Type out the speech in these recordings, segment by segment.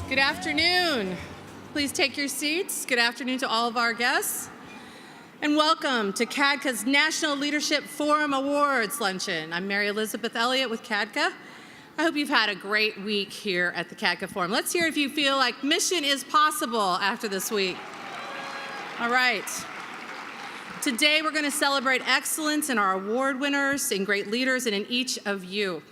Good afternoon. Please take your seats. Good afternoon to all of our guests. And welcome to CADCA's National Leadership Forum Awards Luncheon. I'm Mary Elizabeth Elliott with CADCA. I hope you've had a great week here at the CADCA Forum. Let's hear if you feel like mission is possible after this week. All right. Today we're going to celebrate excellence in our award winners, in great leaders, and in each of you.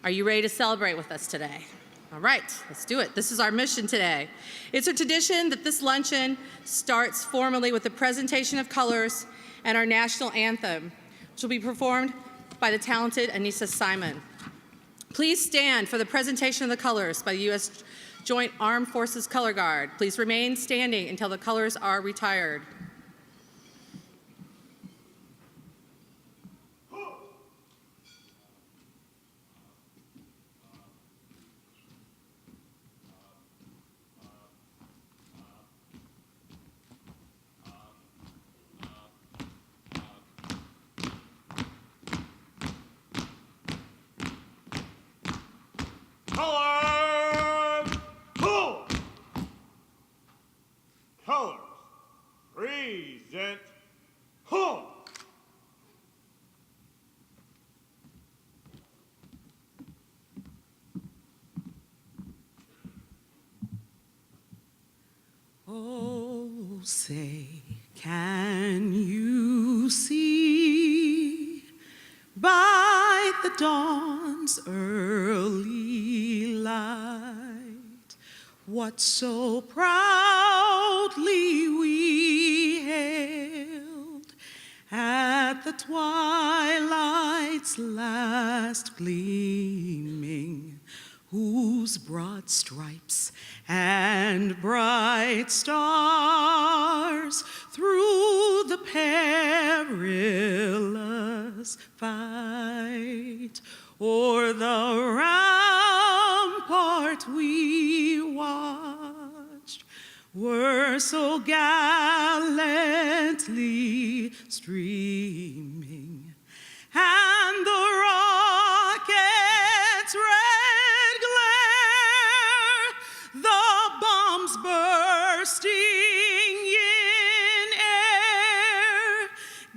Are you ready to celebrate with us today? All right, let's do it. This is our mission today. It's a tradition that this luncheon starts formally with the presentation of colors and our national anthem, which will be performed by the talented Anissa Simon. Please stand for the presentation of the colors by the U.S. Joint Armed Forces Color Guard. Please remain standing until the colors are retired. Colors, pull! Colors, present, pull! Oh, say, can you see by the dawn's early light what so proudly we hailed at the twilight's last gleaming, whose broad stripes and bright stars through the perilous fight o'er the rampart we watched were so gallantly streaming, and the rocket's red glare, the bombs bursting in air,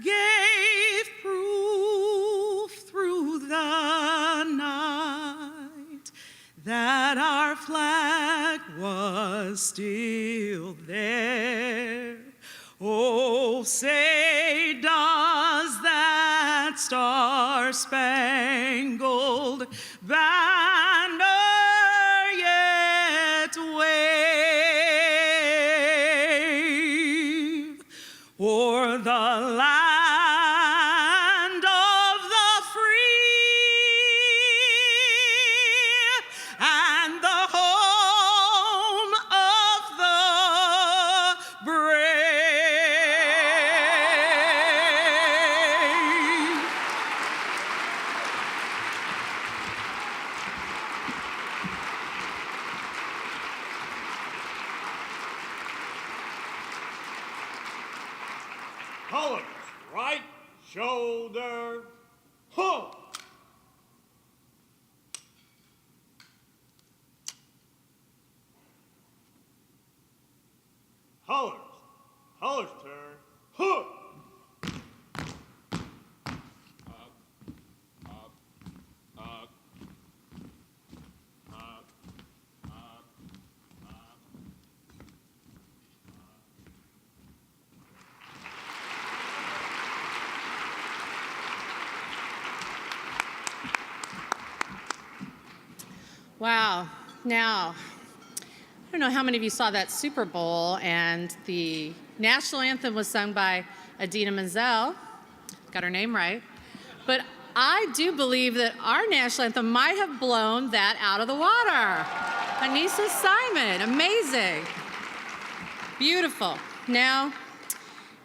gave proof through the night that our flag was still there. Oh, say, does that star-spangled banner yet wave o'er the land of the free and the home of the brave? Colors, right shoulder, pull! Colors, colors turn, pull! Wow. Now, I don't know how many of you saw that Super Bowl, and the national anthem was sung by Idina Menzel. Got her name right. But I do believe that our national anthem might have blown that out of the water. Anissa Simon, amazing. Beautiful. Now,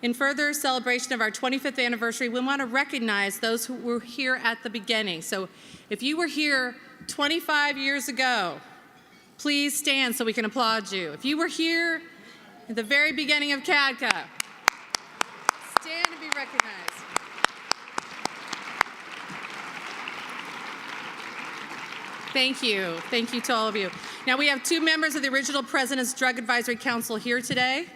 in further celebration of our 25th anniversary, we want to recognize those who were here at the beginning. So if you were here 25 years ago, please stand so we can applaud you. If you were here at the very beginning of CADCA, stand to be recognized. Thank you. Thank you to all of you. Now we have two members of the original President's Drug Advisory Council here today.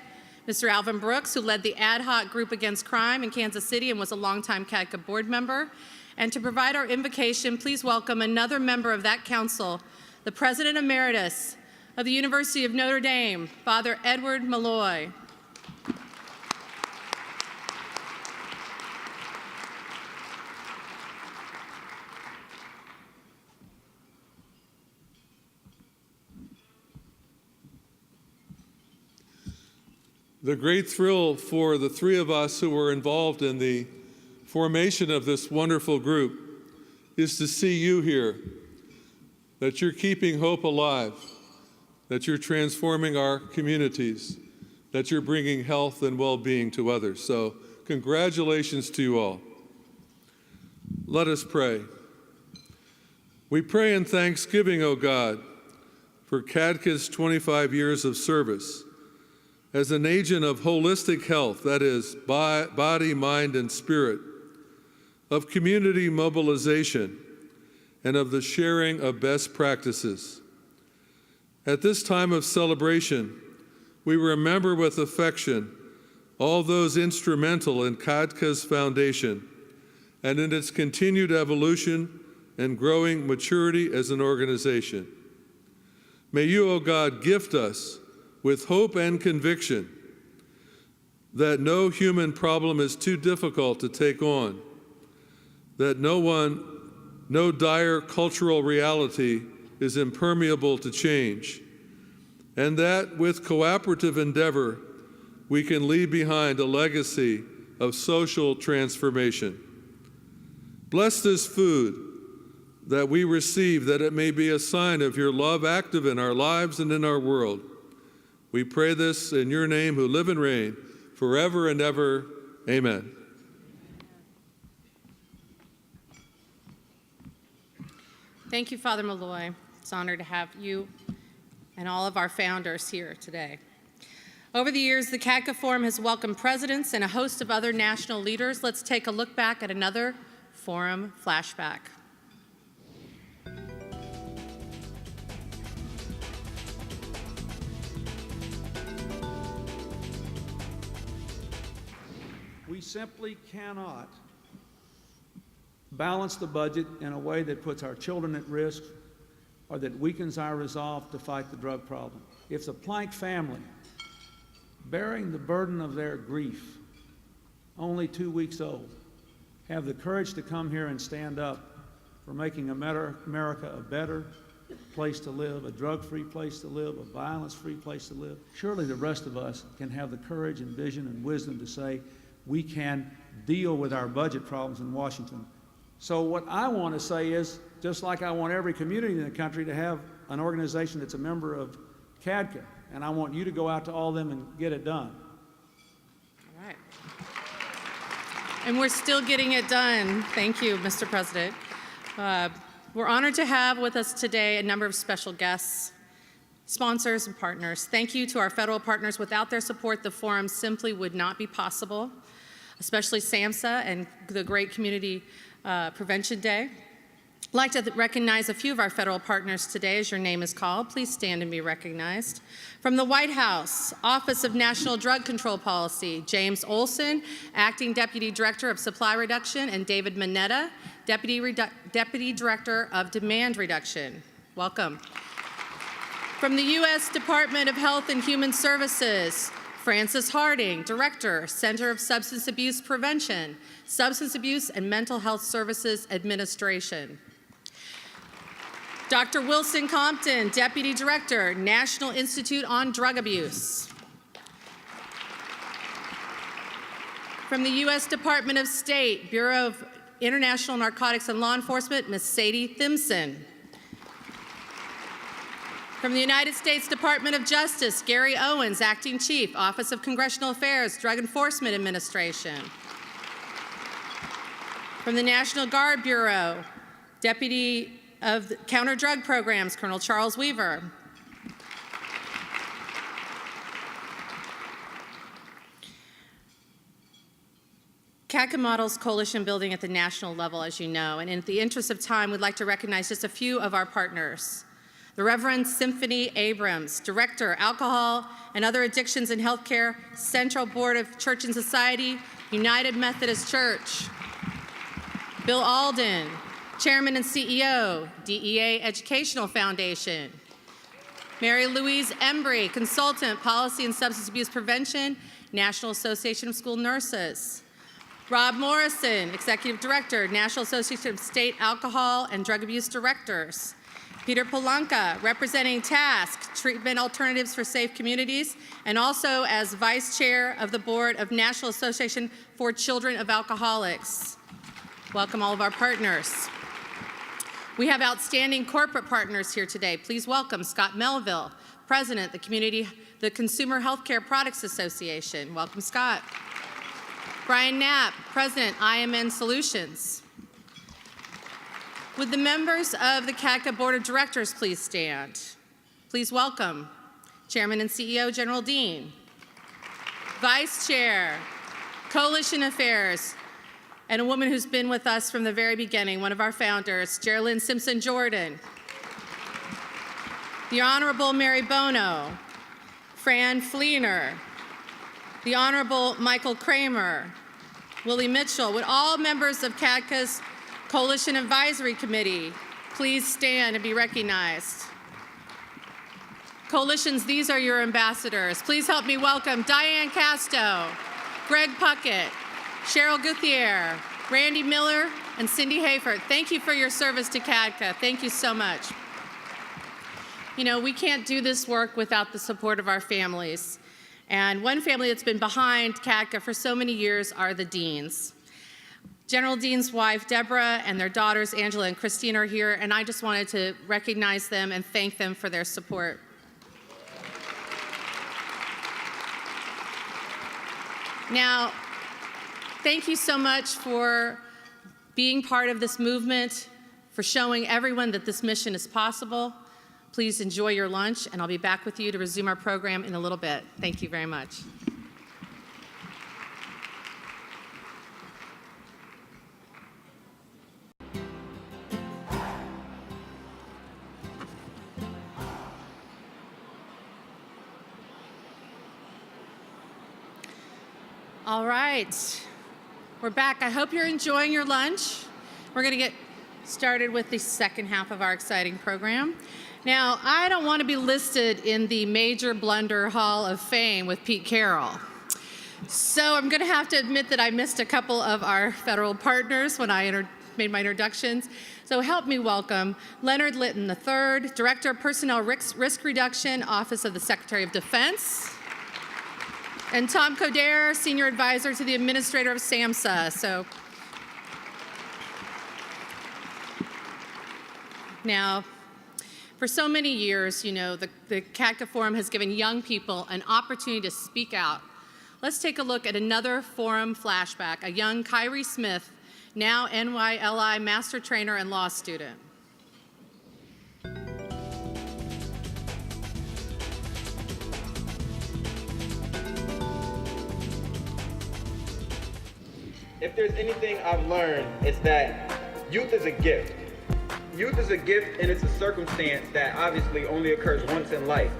Mr. Alvin Brooks, who led the ad hoc group against crime in Kansas City and was a longtime CADCA board member. And to provide our invocation, please welcome another member of that council, the President Emeritus of the University of Notre Dame, Father Edward Malloy. The great thrill for the three of us who were involved in the formation of this wonderful group is to see you here, that you're keeping hope alive, that you're transforming our communities, that you're bringing health and well-being to others. So congratulations to you all. Let us pray. We pray in thanksgiving, O God, for CADCA's 25 years of service as an agent of holistic health, that is, body, mind, and spirit, of community mobilization, and of the sharing of best practices. At this time of celebration, we remember with affection all those instrumental in CADCA's foundation and in its continued evolution and growing maturity as an organization. May you, O God, gift us with hope and conviction that no human problem is too difficult to take on, that no dire cultural reality is impermeable to change, and that with cooperative endeavor, we can leave behind a legacy of social transformation. Bless this food that we receive, that it may be a sign of your love active in our lives and in our world. We pray this in your name, who live and reign forever and ever. Amen. Thank you, Father Malloy. It's an honor to have you and all of our founders here today. Over the years, the CADCA Forum has welcomed presidents and a host of other national leaders. Let's take a look back at another Forum flashback. We simply cannot balance the budget in a way that puts our children at risk or that weakens our resolve to fight the drug problem. If the Plank family, bearing the burden of their grief, only 2 weeks old, have the courage to come here and stand up for making America a better place to live, a drug-free place to live, a violence-free place to live, surely the rest of us can have the courage and vision and wisdom to say, we can deal with our budget problems in Washington. So what I want to say is, just like I want every community in the country to have an organization that's a member of CADCA, and I want you to go out to all of them and get it done. All right. And we're still getting it done. Thank you, Mr. President. We're honored to have with us today a number of special guests, sponsors, and partners. Thank you to our federal partners. Without their support, the Forum simply would not be possible, especially SAMHSA and the Great Community Prevention Day. I'd like to recognize a few of our federal partners today as your name is called. Please stand and be recognized. From the White House, Office of National Drug Control Policy, James Olson, Acting Deputy Director of Supply Reduction, and David Mineta, Deputy Director of Demand Reduction. Welcome. From the U.S. Department of Health and Human Services, Frances Harding, Director, Center of Substance Abuse Prevention, Substance Abuse and Mental Health Services Administration. Dr. Wilson Compton, Deputy Director, National Institute on Drug Abuse. From the U.S. Department of State, Bureau of International Narcotics and Law Enforcement, Ms. Sadie Thimpson. From the United States Department of Justice, Gary Owens, Acting Chief, Office of Congressional Affairs, Drug Enforcement Administration. From the National Guard Bureau, Deputy of Counter Drug Programs, Colonel Charles Weaver. CADCA models coalition building at the national level, as you know, and in the interest of time, we'd like to recognize just a few of our partners. The Reverend Symphony Abrams, Director, Alcohol and Other Addictions in Healthcare, Central Board of Church and Society, United Methodist Church. Bill Alden, Chairman and CEO, DEA Educational Foundation. Mary Louise Embry, Consultant, Policy and Substance Abuse Prevention, National Association of School Nurses. Rob Morrison, Executive Director, National Association of State Alcohol and Drug Abuse Directors. Peter Polanka, representing TASC, Treatment Alternatives for Safe Communities, and also as Vice Chair of the Board of National Association for Children of Alcoholics. Welcome all of our partners. We have outstanding corporate partners here today. Please welcome Scott Melville, President, the Consumer Healthcare Products Association. Welcome, Scott. Brian Knapp, President, IMN Solutions. Would the members of the CADCA Board of Directors please stand? Please welcome Chairman and CEO General Dean, Vice Chair, Coalition Affairs, and a woman who's been with us from the very beginning, one of our founders, Geraldine Simpson Jordan, the Honorable Mary Bono, Fran Fleener, the Honorable Michael Kramer, Willie Mitchell. Would all members of CADCA's Coalition Advisory Committee please stand and be recognized? Coalitions, these are your ambassadors. Please help me welcome Diane Casto, Greg Puckett, Cheryl Guthier, Randy Miller, and Cindy Hayford. Thank you for your service to CADCA. Thank you so much. You know, we can't do this work without the support of our families. And one family that's been behind CADCA for so many years are the Deans. General Dean's wife, Deborah, and their daughters, Angela and Christine, are here, and I just wanted to recognize them and thank them for their support. Now, thank you so much for being part of this movement, for showing everyone that this mission is possible. Please enjoy your lunch, and I'll be back with you to resume our program in a little bit. Thank you very much. All right, we're back. I hope you're enjoying your lunch. We're going to get started with the second half of our exciting program. Now, I don't want to be listed in the Major Blunder Hall of Fame with Pete Carroll. So I'm going to have to admit that I missed a couple of our federal partners when I made my introductions. So help me welcome Leonard Litton III, Director of Personnel Risk Reduction, Office of the Secretary of Defense, and Tom Coderre, Senior Advisor to the Administrator of SAMHSA. So now, for so many years, you know, the CADCA Forum has given young people an opportunity to speak out. Let's take a look at another Forum flashback, a young Kyrie Smith, now NYLI Master Trainer and Law student. If there's anything I've learned, it's that youth is a gift. Youth is a gift, and it's a circumstance that obviously only occurs once in life.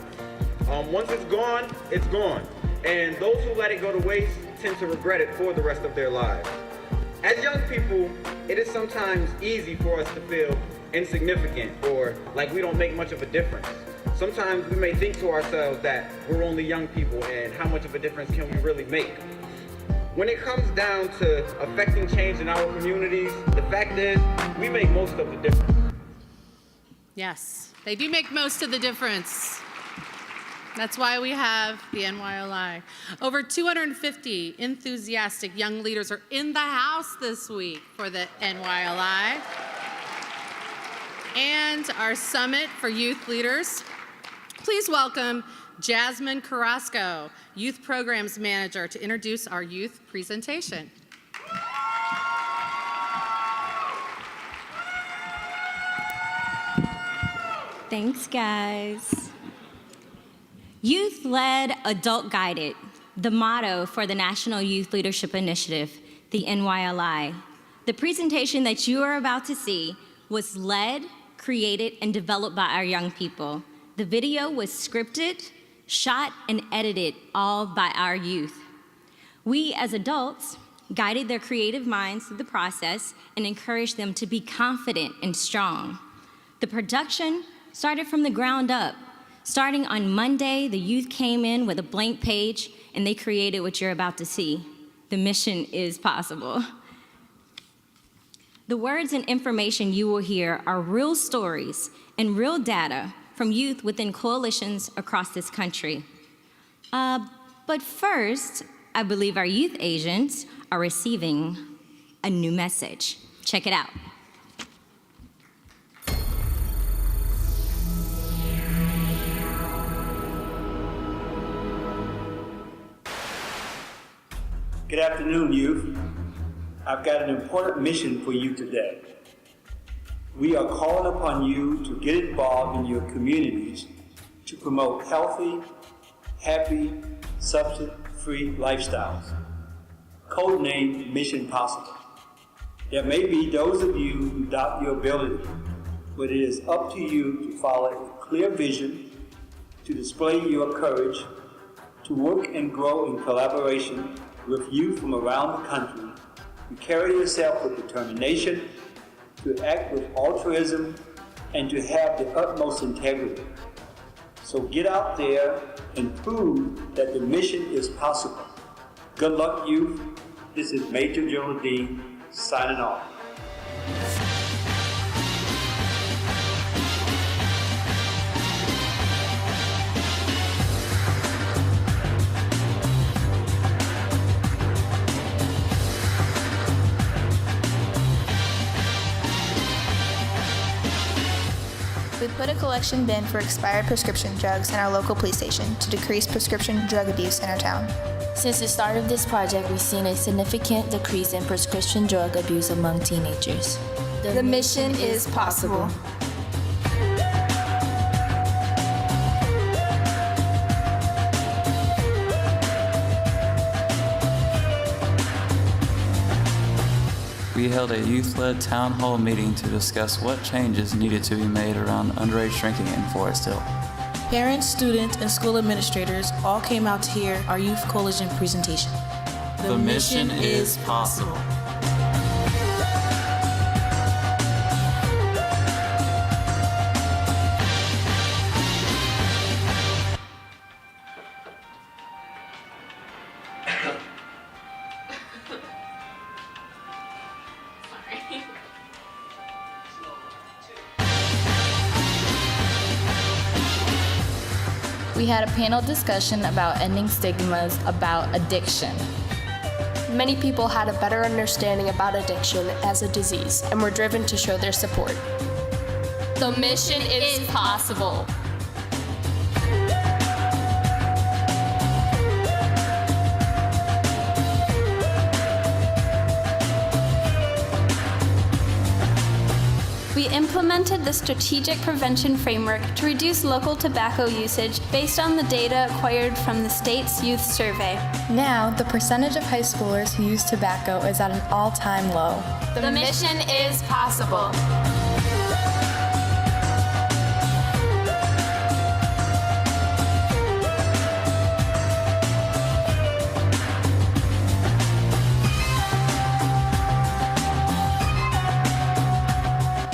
Once it's gone, it's gone. And those who let it go to waste tend to regret it for the rest of their lives. As young people, it is sometimes easy for us to feel insignificant or like we don't make much of a difference. Sometimes we may think to ourselves that we're only young people and how much of a difference can we really make? When it comes down to affecting change in our communities, the fact is we make most of the difference. Yes, they do make most of the difference. That's why we have the NYLI. Over 250 enthusiastic young leaders are in the house this week for the NYLI and our Summit for Youth Leaders. Please welcome Jasmine Carrasco, Youth Programs Manager, to introduce our youth presentation. Thanks, guys. Youth-led, adult-guided, the motto for the National Youth Leadership Initiative. the NYLI. The presentation that you are about to see was led, created, and developed by our young people. The video was scripted, shot, and edited all by our youth. We, as adults, guided their creative minds through the process and encouraged them to be confident and strong. The production started from the ground up. Starting on Monday, the youth came in with a blank page and they created what you're about to see. The mission is possible. The words and information you will hear are real stories and real data from youth within coalitions across this country. But first, I believe our youth agents are receiving a new message. Check it out. Good afternoon, youth. I've got an important mission for you today. We are calling upon you to get involved in your communities to promote healthy, happy, substance-free lifestyles. Codenamed Mission Possible. There may be those of you who doubt your ability, but it is up to you to follow a clear vision, to display your courage, to work and grow in collaboration with youth from around the country, to carry yourself with determination, to act with altruism, and to have the utmost integrity. So get out there and prove that the mission is possible. Good luck, youth. This is Major General Dean signing off. We put a collection bin for expired prescription drugs in our local police station to decrease prescription drug abuse in our town. Since the start of this project, we've seen a significant decrease in prescription drug abuse among teenagers. The mission is possible. We held a youth-led town hall meeting to discuss what changes needed to be made around underage drinking in Forest Hill. Parents, students, and school administrators all came out to hear our Youth Coalition presentation. The mission is possible. We had a panel discussion about ending stigmas about addiction. Many people had a better understanding about addiction as a disease and were driven to show their support. The mission is possible. We implemented the strategic prevention framework to reduce local tobacco usage based on the data acquired from the state's youth survey. Now, the percentage of high schoolers who use tobacco is at an all-time low. The mission is possible.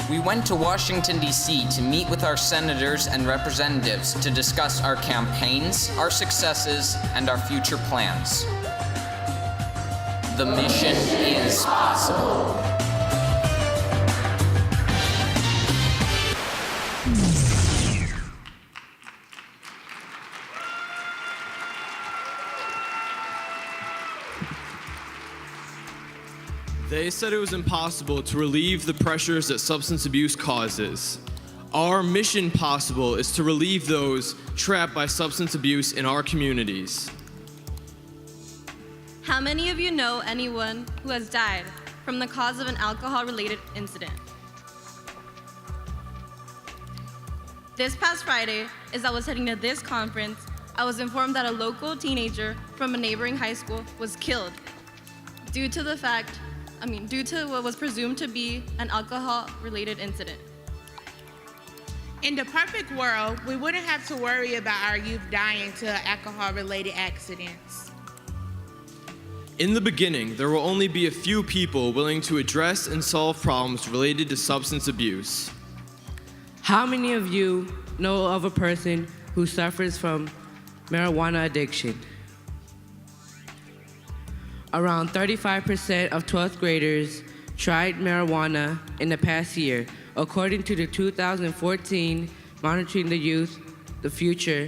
We went to Washington, D.C. to meet with our senators and representatives to discuss our campaigns, our successes, and our future plans. The mission is possible. They said it was impossible to relieve the pressures that substance abuse causes. Our mission possible is to relieve those trapped by substance abuse in our communities. How many of you know anyone who has died from the cause of an alcohol-related incident? This past Friday, as I was heading to this conference, I was informed that a local teenager from a neighboring high school was killed due to what was presumed to be an alcohol-related incident. In the perfect world, we wouldn't have to worry about our youth dying to alcohol-related accidents. In the beginning, there will only be a few people willing to address and solve problems related to substance abuse. How many of you know of a person who suffers from marijuana addiction? Around 35% of 12th graders tried marijuana in the past year, according to the 2014 Monitoring the Youth, the Future.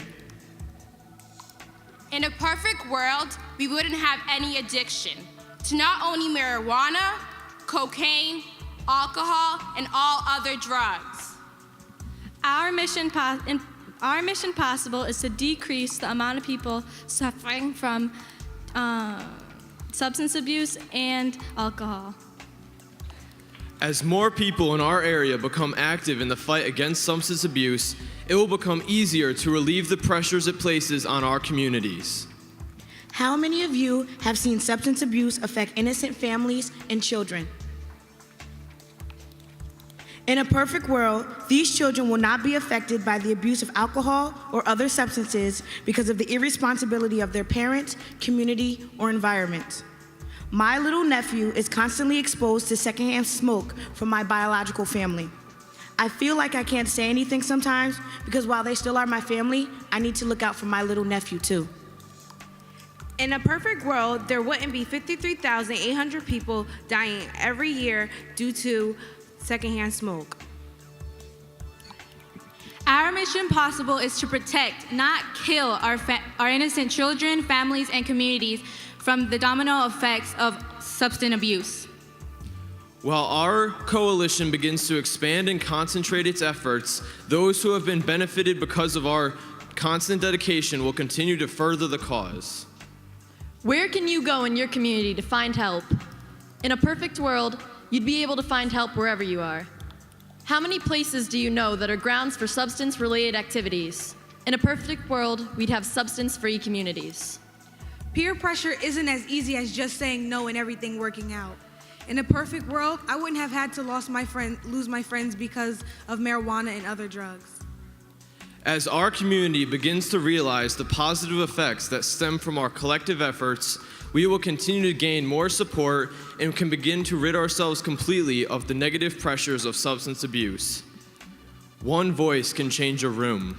In a perfect world, we wouldn't have any addiction to not only marijuana, cocaine, alcohol, and all other drugs. Our mission possible is to decrease the amount of people suffering from substance abuse and alcohol. As more people in our area become active in the fight against substance abuse, it will become easier to relieve the pressures it places on our communities. How many of you have seen substance abuse affect innocent families and children? In a perfect world, these children will not be affected by the abuse of alcohol or other substances because of the irresponsibility of their parents, community, or environment. My little nephew is constantly exposed to secondhand smoke from my biological family. I feel like I can't say anything sometimes because while they still are my family, I need to look out for my little nephew too. In a perfect world, there wouldn't be 53,800 people dying every year due to secondhand smoke. Our mission possible is to protect, not kill our innocent children, families, and communities from the domino effects of substance abuse. While our coalition begins to expand and concentrate its efforts, those who have been benefited because of our constant dedication will continue to further the cause. Where can you go in your community to find help? In a perfect world, you'd be able to find help wherever you are. How many places do you know that are grounds for substance-related activities? In a perfect world, we'd have substance-free communities. Peer pressure isn't as easy as just saying no and everything working out. In a perfect world, I wouldn't have had to lose my friends because of marijuana and other drugs. As our community begins to realize the positive effects that stem from our collective efforts, we will continue to gain more support and can begin to rid ourselves completely of the negative pressures of substance abuse. One voice can change a room.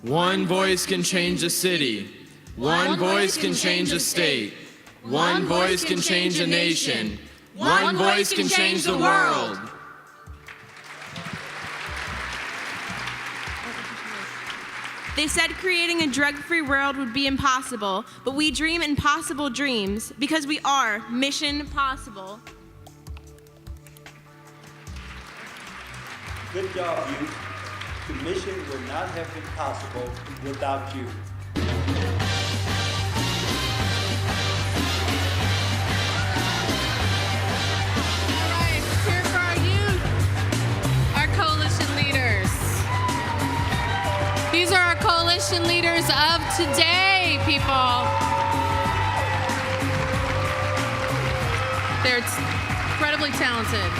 One voice can change a city. One voice can change a state. One voice can change a nation. One voice can change the world. They said creating a drug-free world would be impossible, but we dream impossible dreams because we are Mission Possible. Good job, youth. The mission would not have been possible without you. These are our coalition leaders of today, people. They're incredibly talented.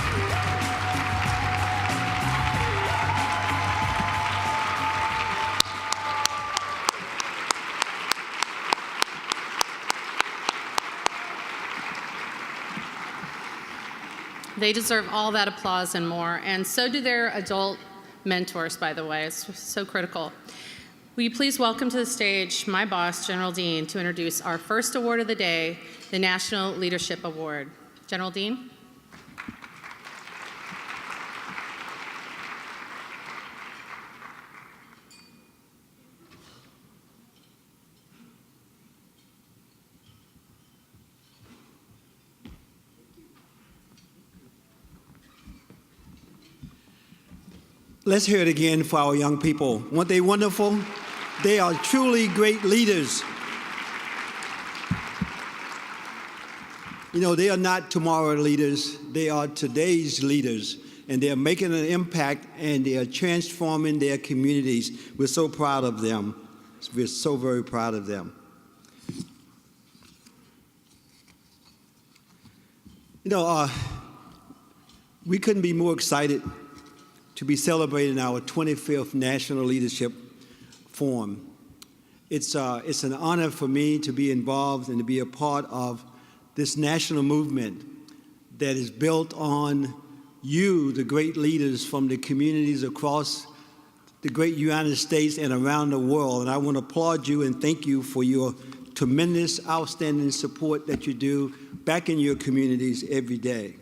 They deserve all that applause and more, and so do their adult mentors, by the way. It's so critical. Will you please welcome to the stage my boss, General Dean, to introduce our first award of the day, the National Leadership Award. General Dean. Let's hear it again for our young people. Weren't they wonderful? They are truly great leaders. You know, they are not tomorrow's leaders. They are today's leaders. And they're making an impact, and they are transforming their communities. We're so proud of them. We're so very proud of them. You know, we couldn't be more excited to be celebrating our 25th National Leadership Forum. It's an honor for me to be involved and to be a part of this national movement that is built on you, the great leaders from the communities across the great United States and around the world. And I want to applaud you and thank you for your tremendous, outstanding support that you do back in your communities every day.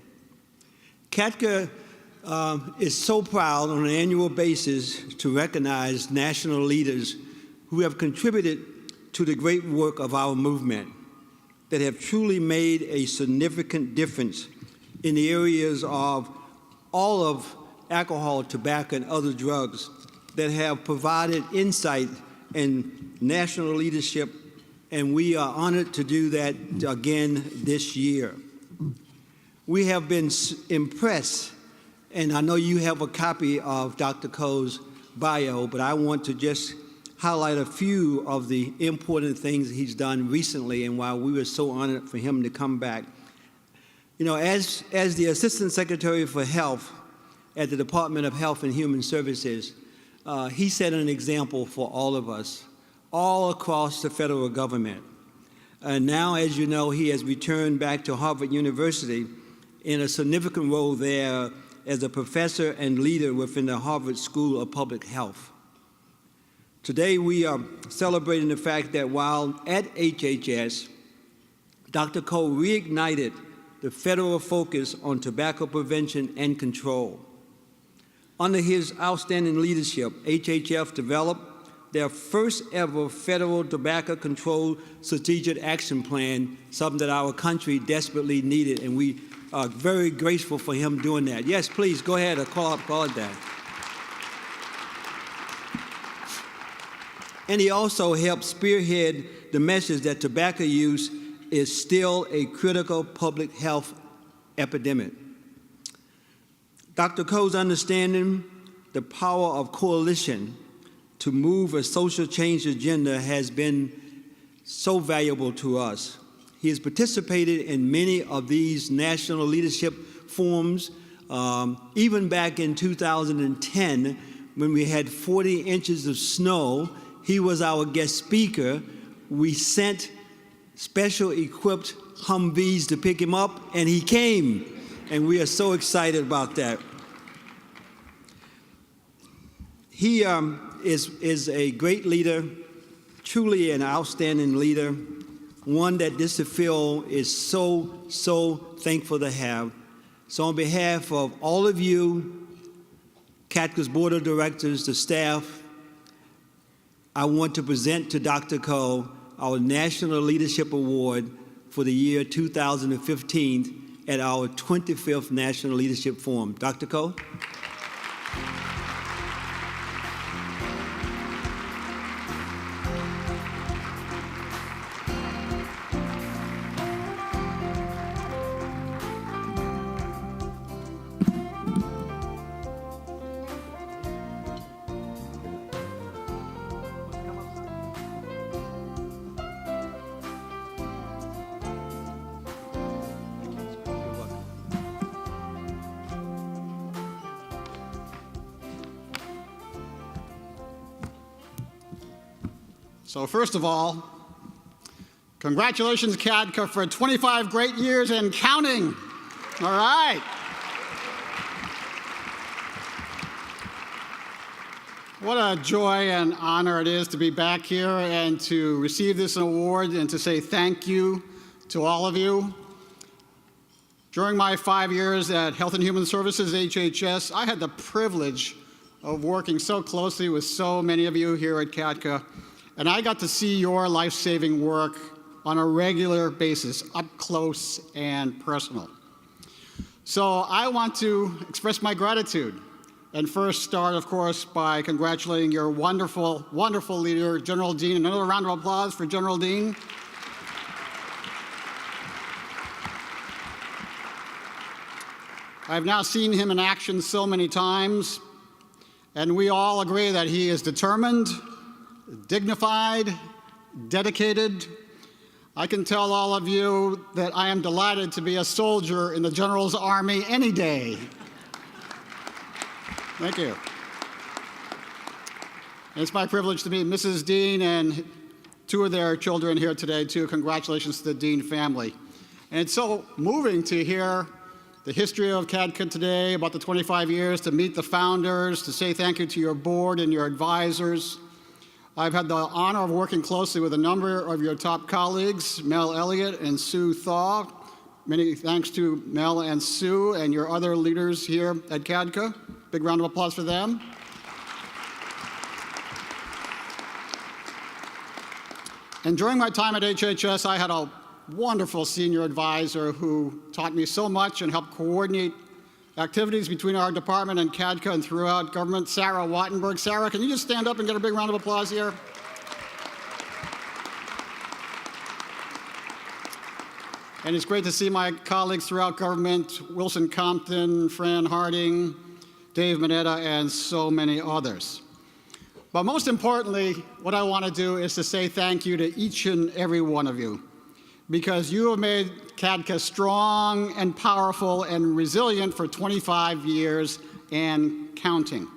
CADCA is so proud on an annual basis to recognize national leaders who have contributed to the great work of our movement, that have truly made a significant difference in the areas of all of alcohol, tobacco, and other drugs, that have provided insight and national leadership, and we are honored to do that again this year. We have been impressed, and I know you have a copy of Dr. Coe's bio, but I want to just highlight a few of the important things he's done recently and why we were so honored for him to come back. You know, as the Assistant Secretary for Health at the Department of Health and Human Services, he set an example for all of us, all across the federal government. And now, as you know, he has returned back to Harvard University in a significant role there as a professor and leader within the Harvard School of Public Health. Today, we are celebrating the fact that while at HHS, Dr. Coe reignited the federal focus on tobacco prevention and control. Under his outstanding leadership, HHS developed their first ever federal tobacco control strategic action plan, something that our country desperately needed, and we are very grateful for him doing that. Yes, please, go ahead and call it that. And he also helped spearhead the message that tobacco use is still a critical public health epidemic. Dr. Coe's understanding the power of coalition to move a social change agenda has been so valuable to us. He has participated in many of these national leadership forums, even back in 2010 when we had 40 inches of snow. He was our guest speaker. We sent special equipped Humvees to pick him up, and he came, and we are so excited about that. He is a great leader, truly an outstanding leader, one that this field is so thankful to have. So on behalf of all of you, CADCA's Board of Directors, the staff, I want to present to Dr. Coe our National Leadership Award for the year 2015 at our 25th National Leadership Forum. Dr. Coe? So first of all, congratulations, CADCA, for 25 great years and counting. All right. What a joy and honor it is to be back here and to receive this award and to say thank you to all of you. During my 5 years at Health and Human Services, HHS, I had the privilege of working so closely with so many of you here at CADCA, and I got to see your life-saving work on a regular basis, up close and personal. So I want to express my gratitude, and first start, of course, by congratulating your wonderful, wonderful leader, General Dean. Another round of applause for General Dean. I've now seen him in action so many times, and we all agree that he is determined, dignified, dedicated. I can tell all of you that I am delighted to be a soldier in the General's Army any day. Thank you. It's my privilege to meet Mrs. Dean and two of their children here today, too. Congratulations to the Dean family. And it's so moving to hear the history of CADCA today, about the 25 years, to meet the founders, to say thank you to your board and your advisors. I've had the honor of working closely with a number of your top colleagues, Mel Elliott and Sue Thaw. Many thanks to Mel and Sue and your other leaders here at CADCA. Big round of applause for them. And during my time at HHS, I had a wonderful senior advisor who taught me so much and helped coordinate activities between our department and CADCA and throughout government, Sarah Wattenberg. Sarah, can you just stand up and get a big round of applause here? And it's great to see my colleagues throughout government, Wilson Compton, Fran Harding, Dave Mineta, and so many others. But most importantly, what I want to do is to say thank you to each and every one of you, because you have made CADCA strong and powerful and resilient for 25 years and counting.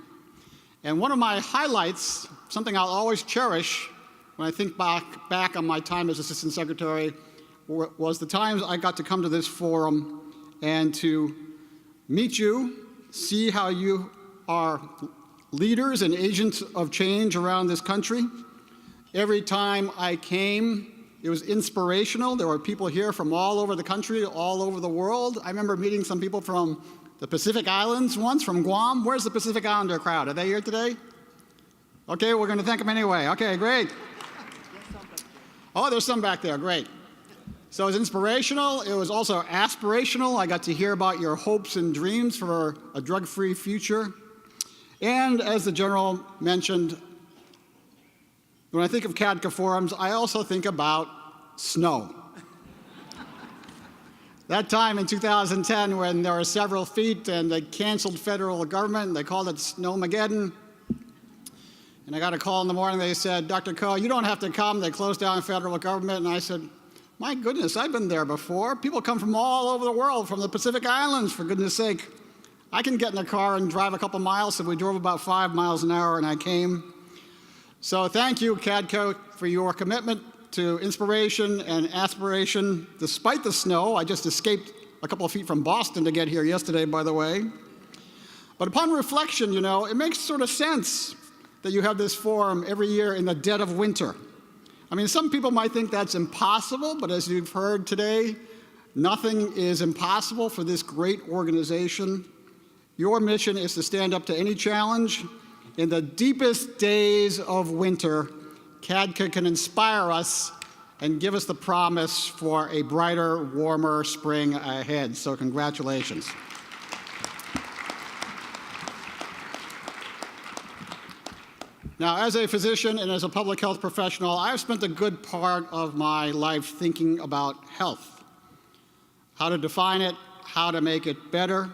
And one of my highlights, something I'll always cherish when I think back on my time as Assistant Secretary, was the times I got to come to this forum and to meet you, see how you are leaders and agents of change around this country. Every time I came, it was inspirational. There were people here from all over the country, all over the world. I remember meeting some people from the Pacific Islands once, from Guam. Where's the Pacific Islander crowd? Are they here today? Okay, we're going to thank them anyway. Okay, great. Oh, there's some back there. Great. So it was inspirational. It was also aspirational. I got to hear about your hopes and dreams for a drug-free future. And as the General mentioned, when I think of CADCA forums, I also think about snow. That time in 2010 when there were several feet and they canceled federal government, they called it Snowmageddon. And I got a call in the morning, they said, Dr. Coe, you don't have to come, they closed down federal government. And I said, my goodness, I've been there before. People come from all over the world, from the Pacific Islands, for goodness sake. I can get in a car and drive a couple miles, so we drove about 5 miles an hour and I came. So thank you, CADCA, for your commitment to inspiration and aspiration, despite the snow. I just escaped a couple of feet from Boston to get here yesterday, by the way. But upon reflection, you know, it makes sort of sense that you have this forum every year in the dead of winter. I mean, some people might think that's impossible, but as you've heard today, nothing is impossible for this great organization. Your mission is to stand up to any challenge. In the deepest days of winter, CADCA can inspire us and give us the promise for a brighter, warmer spring ahead. So congratulations. Now, as a physician and as a public health professional, I've spent a good part of my life thinking about health, how to define it, how to make it better.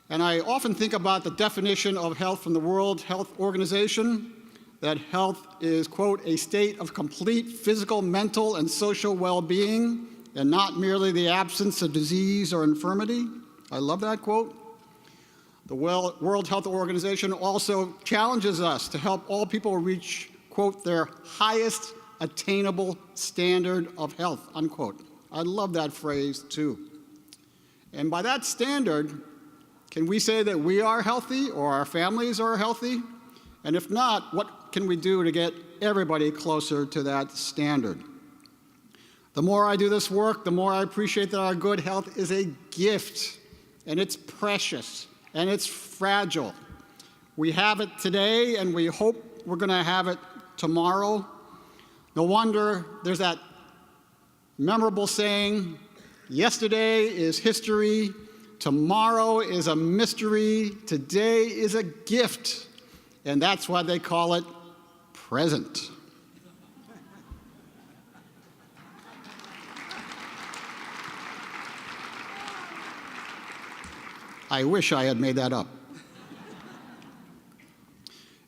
And I often think about the definition of health from the World Health Organization, that health is, quote, a state of complete physical, mental, and social well-being, and not merely the absence of disease or infirmity. I love that quote. The World Health Organization also challenges us to help all people reach, quote, their highest attainable standard of health, unquote. I love that phrase, too. And by that standard, can we say that we are healthy or our families are healthy? And if not, what can we do to get everybody closer to that standard? The more I do this work, the more I appreciate that our good health is a gift, and it's precious, and it's fragile. We have it today, and we hope we're going to have it tomorrow. No wonder there's that memorable saying, yesterday is history, tomorrow is a mystery, today is a gift, and that's why they call it present. I wish I had made that up.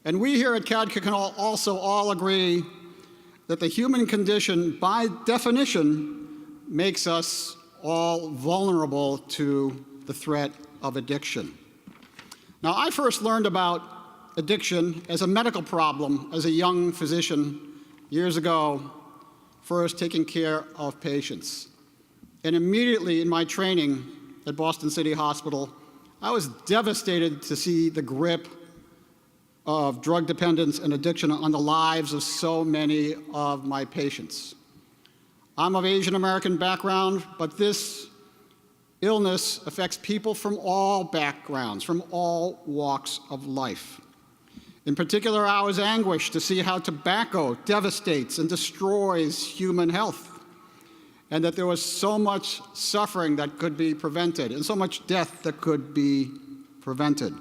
And we here at CADCA can also all agree that the human condition, by definition, makes us all vulnerable to the threat of addiction. Now, I first learned about addiction as a medical problem as a young physician years ago, first taking care of patients. And immediately in my training at Boston City Hospital, I was devastated to see the grip of drug dependence and addiction on the lives of so many of my patients. I'm of Asian American background, but this illness affects people from all backgrounds, from all walks of life. In particular, I was anguished to see how tobacco devastates and destroys human health, and that there was so much suffering that could be prevented, and so much death that could be prevented.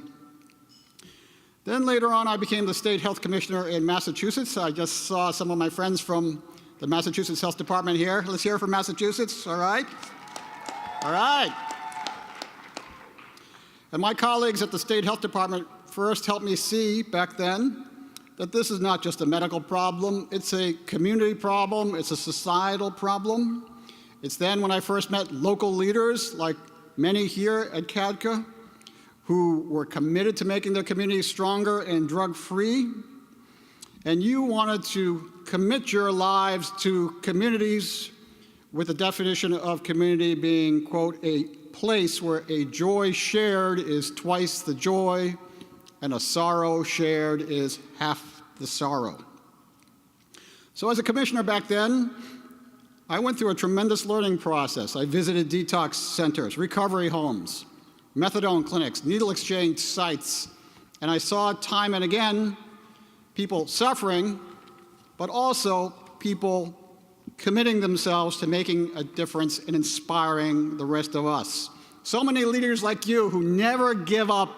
Then later on, I became the state health commissioner in Massachusetts. I just saw some of my friends from the Massachusetts Health Department here. Let's hear it from Massachusetts, all right? All right. And my colleagues at the state health department first helped me see back then that this is not just a medical problem, it's a community problem, it's a societal problem. It's then when I first met local leaders, like many here at CADCA, who were committed to making their communities stronger and drug-free. And you wanted to commit your lives to communities with the definition of community being, quote, a place where a joy shared is twice the joy and a sorrow shared is half the sorrow. So as a commissioner back then, I went through a tremendous learning process. I visited detox centers, recovery homes, methadone clinics, needle exchange sites, and I saw time and again people suffering, but also people committing themselves to making a difference and inspiring the rest of us. So many leaders like you who never give up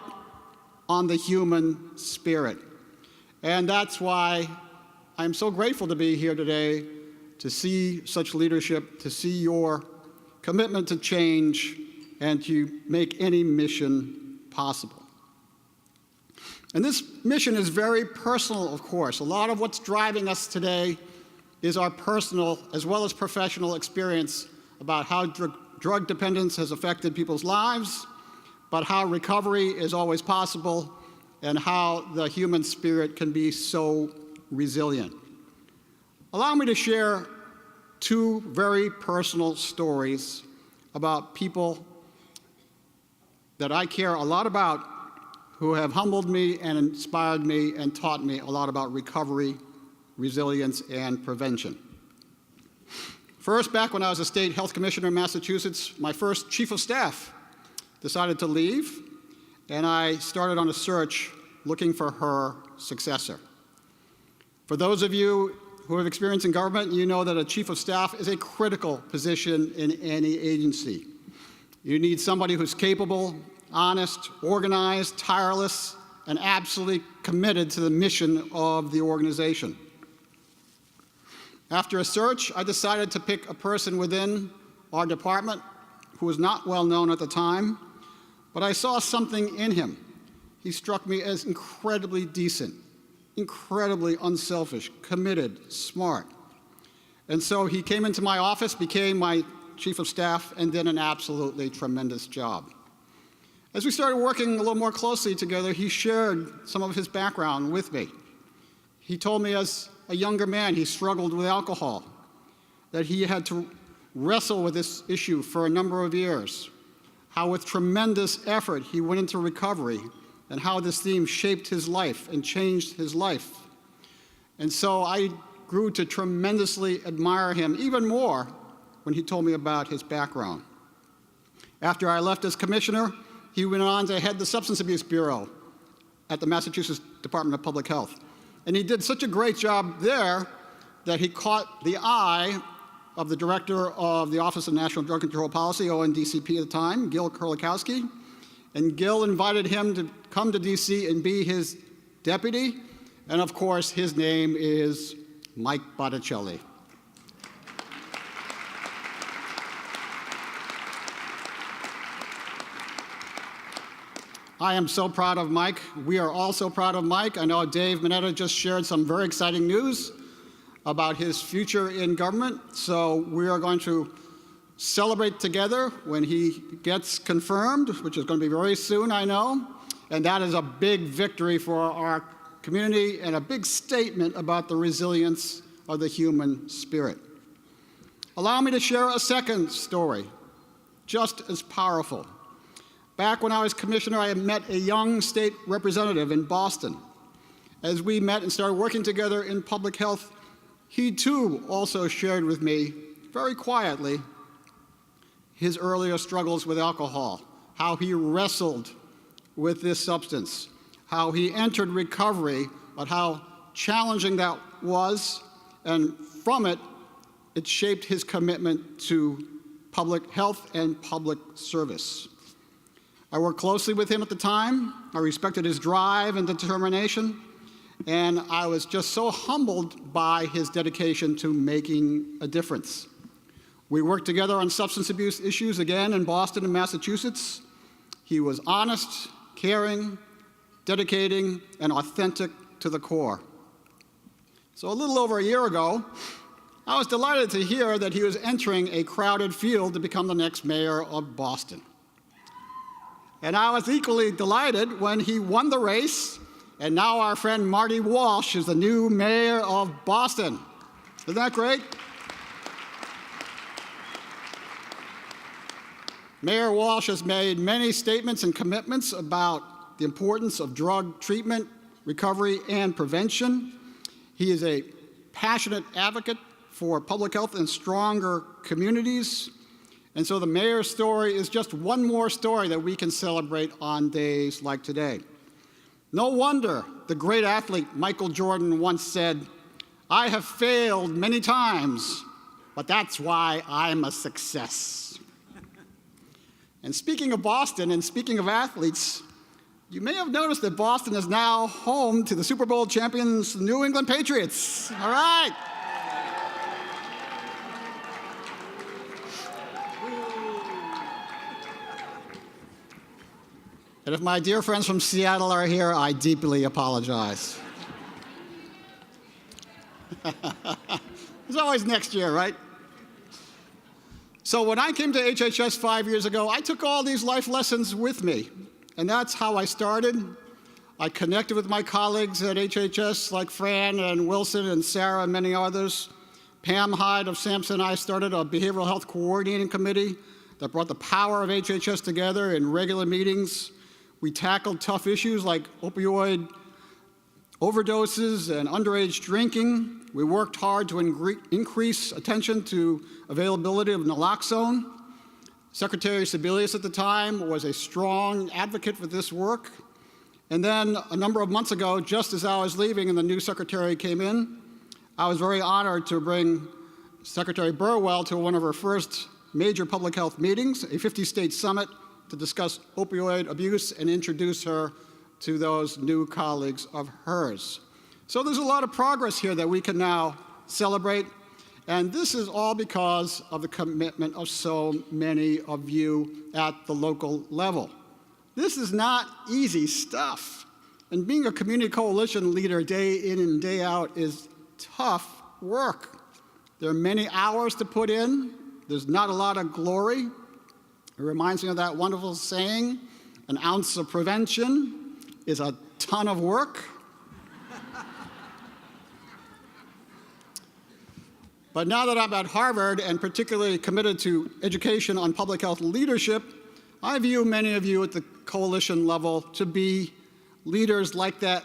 on the human spirit. And that's why I'm so grateful to be here today to see such leadership, to see your commitment to change and to make any mission possible. And this mission is very personal, of course. A lot of what's driving us today is our personal as well as professional experience about how drug dependence has affected people's lives, but how recovery is always possible, and how the human spirit can be so resilient. Allow me to share two very personal stories about people that I care a lot about, who have humbled me and inspired me and taught me a lot about recovery, resilience, and prevention. First, back when I was a state health commissioner in Massachusetts, my first chief of staff decided to leave, and I started on a search looking for her successor. For those of you who have experience in government, you know that a chief of staff is a critical position in any agency. You need somebody who's capable, honest, organized, tireless, and absolutely committed to the mission of the organization. After a search, I decided to pick a person within our department who was not well known at the time, but I saw something in him. He struck me as incredibly decent, incredibly unselfish, committed, smart. And so he came into my office, became my chief of staff, and did an absolutely tremendous job. As we started working a little more closely together, he shared some of his background with me. He told me as a younger man he struggled with alcohol, that he had to wrestle with this issue for a number of years, how with tremendous effort he went into recovery, and how this theme shaped his life and changed his life. And so I grew to tremendously admire him even more when he told me about his background. After I left as commissioner, he went on to head the Substance Abuse Bureau at the Massachusetts Department of Public Health. And he did such a great job there that he caught the eye of the director of the Office of National Drug Control Policy, ONDCP at the time, Gil Kurlikowski. And Gil invited him to come to DC and be his deputy. And of course, his name is Mike Botticelli. I am so proud of Mike. We are all so proud of Mike. I know Dave Mineta just shared some very exciting news about his future in government. So we are going to celebrate together when he gets confirmed, which is going to be very soon, I know. And that is a big victory for our community and a big statement about the resilience of the human spirit. Allow me to share a second story, just as powerful. Back when I was commissioner, I had met a young state representative in Boston. As we met and started working together in public health, he too also shared with me, very quietly, his earlier struggles with alcohol, how he wrestled with this substance, how he entered recovery, but how challenging that was, and from it, it shaped his commitment to public health and public service. I worked closely with him at the time. I respected his drive and determination, and I was just so humbled by his dedication to making a difference. We worked together on substance abuse issues again in Boston and Massachusetts. He was honest, caring, dedicating, and authentic to the core. So a little over a year ago, I was delighted to hear that he was entering a crowded field to become the next mayor of Boston. And I was equally delighted when he won the race, and now our friend Marty Walsh is the new mayor of Boston. Isn't that great? Mayor Walsh has made many statements and commitments about the importance of drug treatment, recovery, and prevention. He is a passionate advocate for public health and stronger communities. And so the mayor's story is just one more story that we can celebrate on days like today. No wonder the great athlete Michael Jordan once said, "I have failed many times, but that's why I'm a success." And speaking of Boston and speaking of athletes, you may have noticed that Boston is now home to the Super Bowl champions, New England Patriots. All right. And if my dear friends from Seattle are here, I deeply apologize. It's always next year, right? So when I came to HHS 5 years ago, I took all these life lessons with me. And that's how I started. I connected with my colleagues at HHS like Fran and Wilson and Sarah and many others. Pam Hyde of Sampson and I started a behavioral health coordinating committee that brought the power of HHS together in regular meetings. We tackled tough issues like opioid overdoses and underage drinking. We worked hard to increase attention to availability of naloxone. Secretary Sebelius at the time was a strong advocate for this work. And then a number of months ago, just as I was leaving and the new secretary came in, I was very honored to bring Secretary Burwell to one of her first major public health meetings, a 50-state summit, to discuss opioid abuse and introduce her to those new colleagues of hers. So there's a lot of progress here that we can now celebrate, and this is all because of the commitment of so many of you at the local level. This is not easy stuff, and being a community coalition leader day in and day out is tough work. There are many hours to put in. There's not a lot of glory. It reminds me of that wonderful saying, an ounce of prevention is a ton of work. But now that I'm at Harvard and particularly committed to education on public health leadership, I view many of you at the coalition level to be leaders like that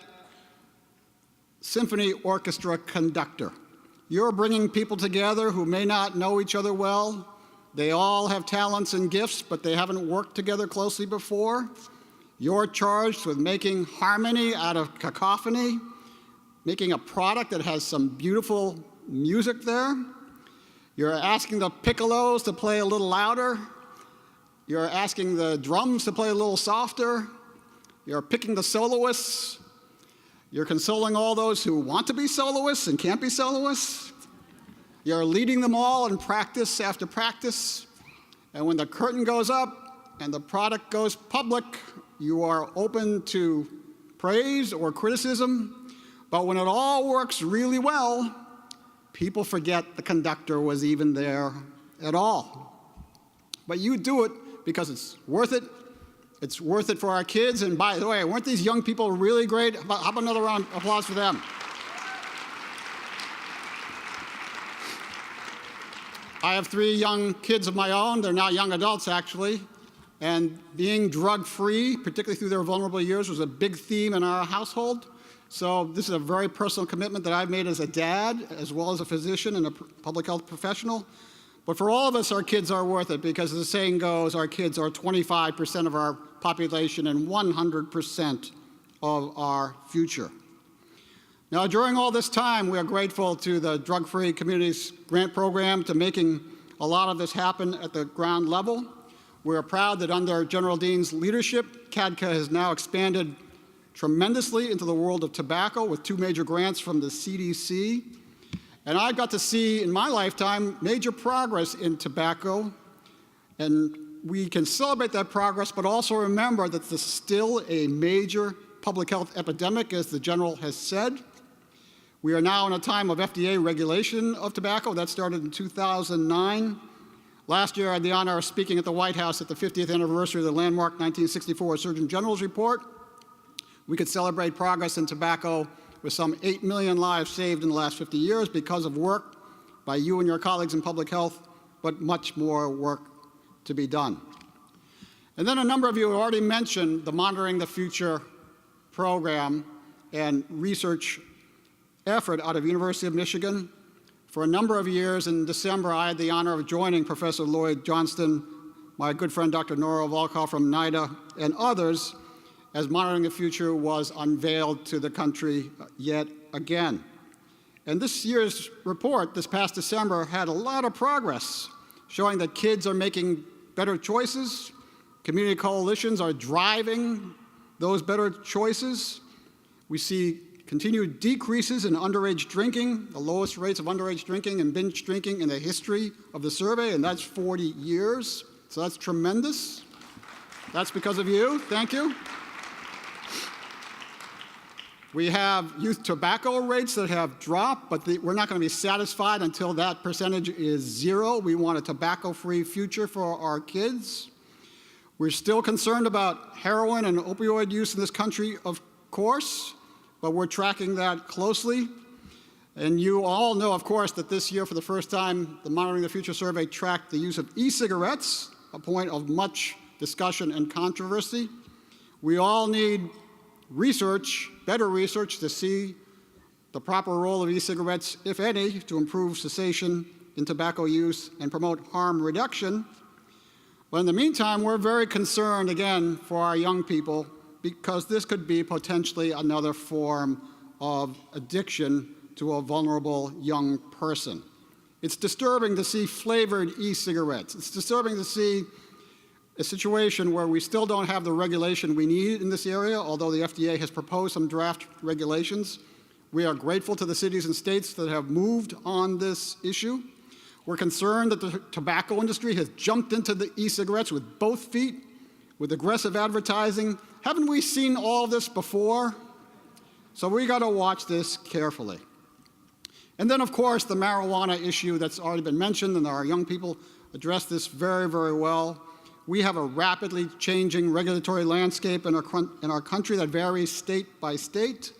symphony orchestra conductor. You're bringing people together who may not know each other well. They all have talents and gifts, but they haven't worked together closely before. You're charged with making harmony out of cacophony, making a product that has some beautiful music there. You're asking the piccolos to play a little louder. You're asking the drums to play a little softer. You're picking the soloists. You're consoling all those who want to be soloists and can't be soloists. You're leading them all in practice after practice. And when the curtain goes up and the product goes public, you are open to praise or criticism. But when it all works really well, People forget the conductor was even there at all. But you do it because it's worth it. It's worth it for our kids. And by the way, weren't these young people really great? How about another round of applause for them? I have 3 young kids of my own. They're now young adults, actually. And being drug-free, particularly through their vulnerable years, was a big theme in our household. So this is a very personal commitment that I've made as a dad, as well as a physician and a public health professional. But for all of us, our kids are worth it, because as the saying goes, our kids are 25% of our population and 100% of our future. Now, during all this time, we are grateful to the Drug Free Communities Grant Program to making a lot of this happen at the ground level. We are proud that under General Dean's leadership, CADCA has now expanded tremendously into the world of tobacco with 2 major grants from the CDC. And I got to see in my lifetime major progress in tobacco. And we can celebrate that progress, but also remember that this is still a major public health epidemic, as the General has said. We are now in a time of FDA regulation of tobacco. That started in 2009. Last year, I had the honor of speaking at the White House at the 50th anniversary of the landmark 1964 Surgeon General's report. We could celebrate progress in tobacco with some 8 million lives saved in the last 50 years because of work by you and your colleagues in public health, but much more work to be done. And then a number of you have already mentioned the Monitoring the Future program and research effort out of University of Michigan. For a number of years in December, I had the honor of joining Professor Lloyd Johnston, my good friend Dr. Nora Volkow from NIDA, and others as Monitoring the Future was unveiled to the country yet again. And this year's report, this past December, had a lot of progress, showing that kids are making better choices, community coalitions are driving those better choices. We see continued decreases in underage drinking, the lowest rates of underage drinking and binge drinking in the history of the survey, and that's 40 years. So that's tremendous. That's because of you. Thank you. We have youth tobacco rates that have dropped, but we're not going to be satisfied until that percentage is 0. We want a tobacco-free future for our kids. We're still concerned about heroin and opioid use in this country, of course, but we're tracking that closely. And you all know, of course, that this year, for the first time, the Monitoring the Future survey tracked the use of e-cigarettes, a point of much discussion and controversy. We all need research, better research, to see the proper role of e-cigarettes, if any, to improve cessation in tobacco use and promote harm reduction. But in the meantime, we're very concerned, again, for our young people, because this could be potentially another form of addiction to a vulnerable young person. It's disturbing to see flavored e-cigarettes. It's disturbing to see a situation where we still don't have the regulation we need in this area, although the FDA has proposed some draft regulations. We are grateful to the cities and states that have moved on this issue. We're concerned that the tobacco industry has jumped into the e-cigarettes with both feet, with aggressive advertising. Haven't we seen all this before? So we got to watch this carefully. And then, of course, the marijuana issue that's already been mentioned, and our young people address this very, very well. We have a rapidly changing regulatory landscape in our country that varies state by state.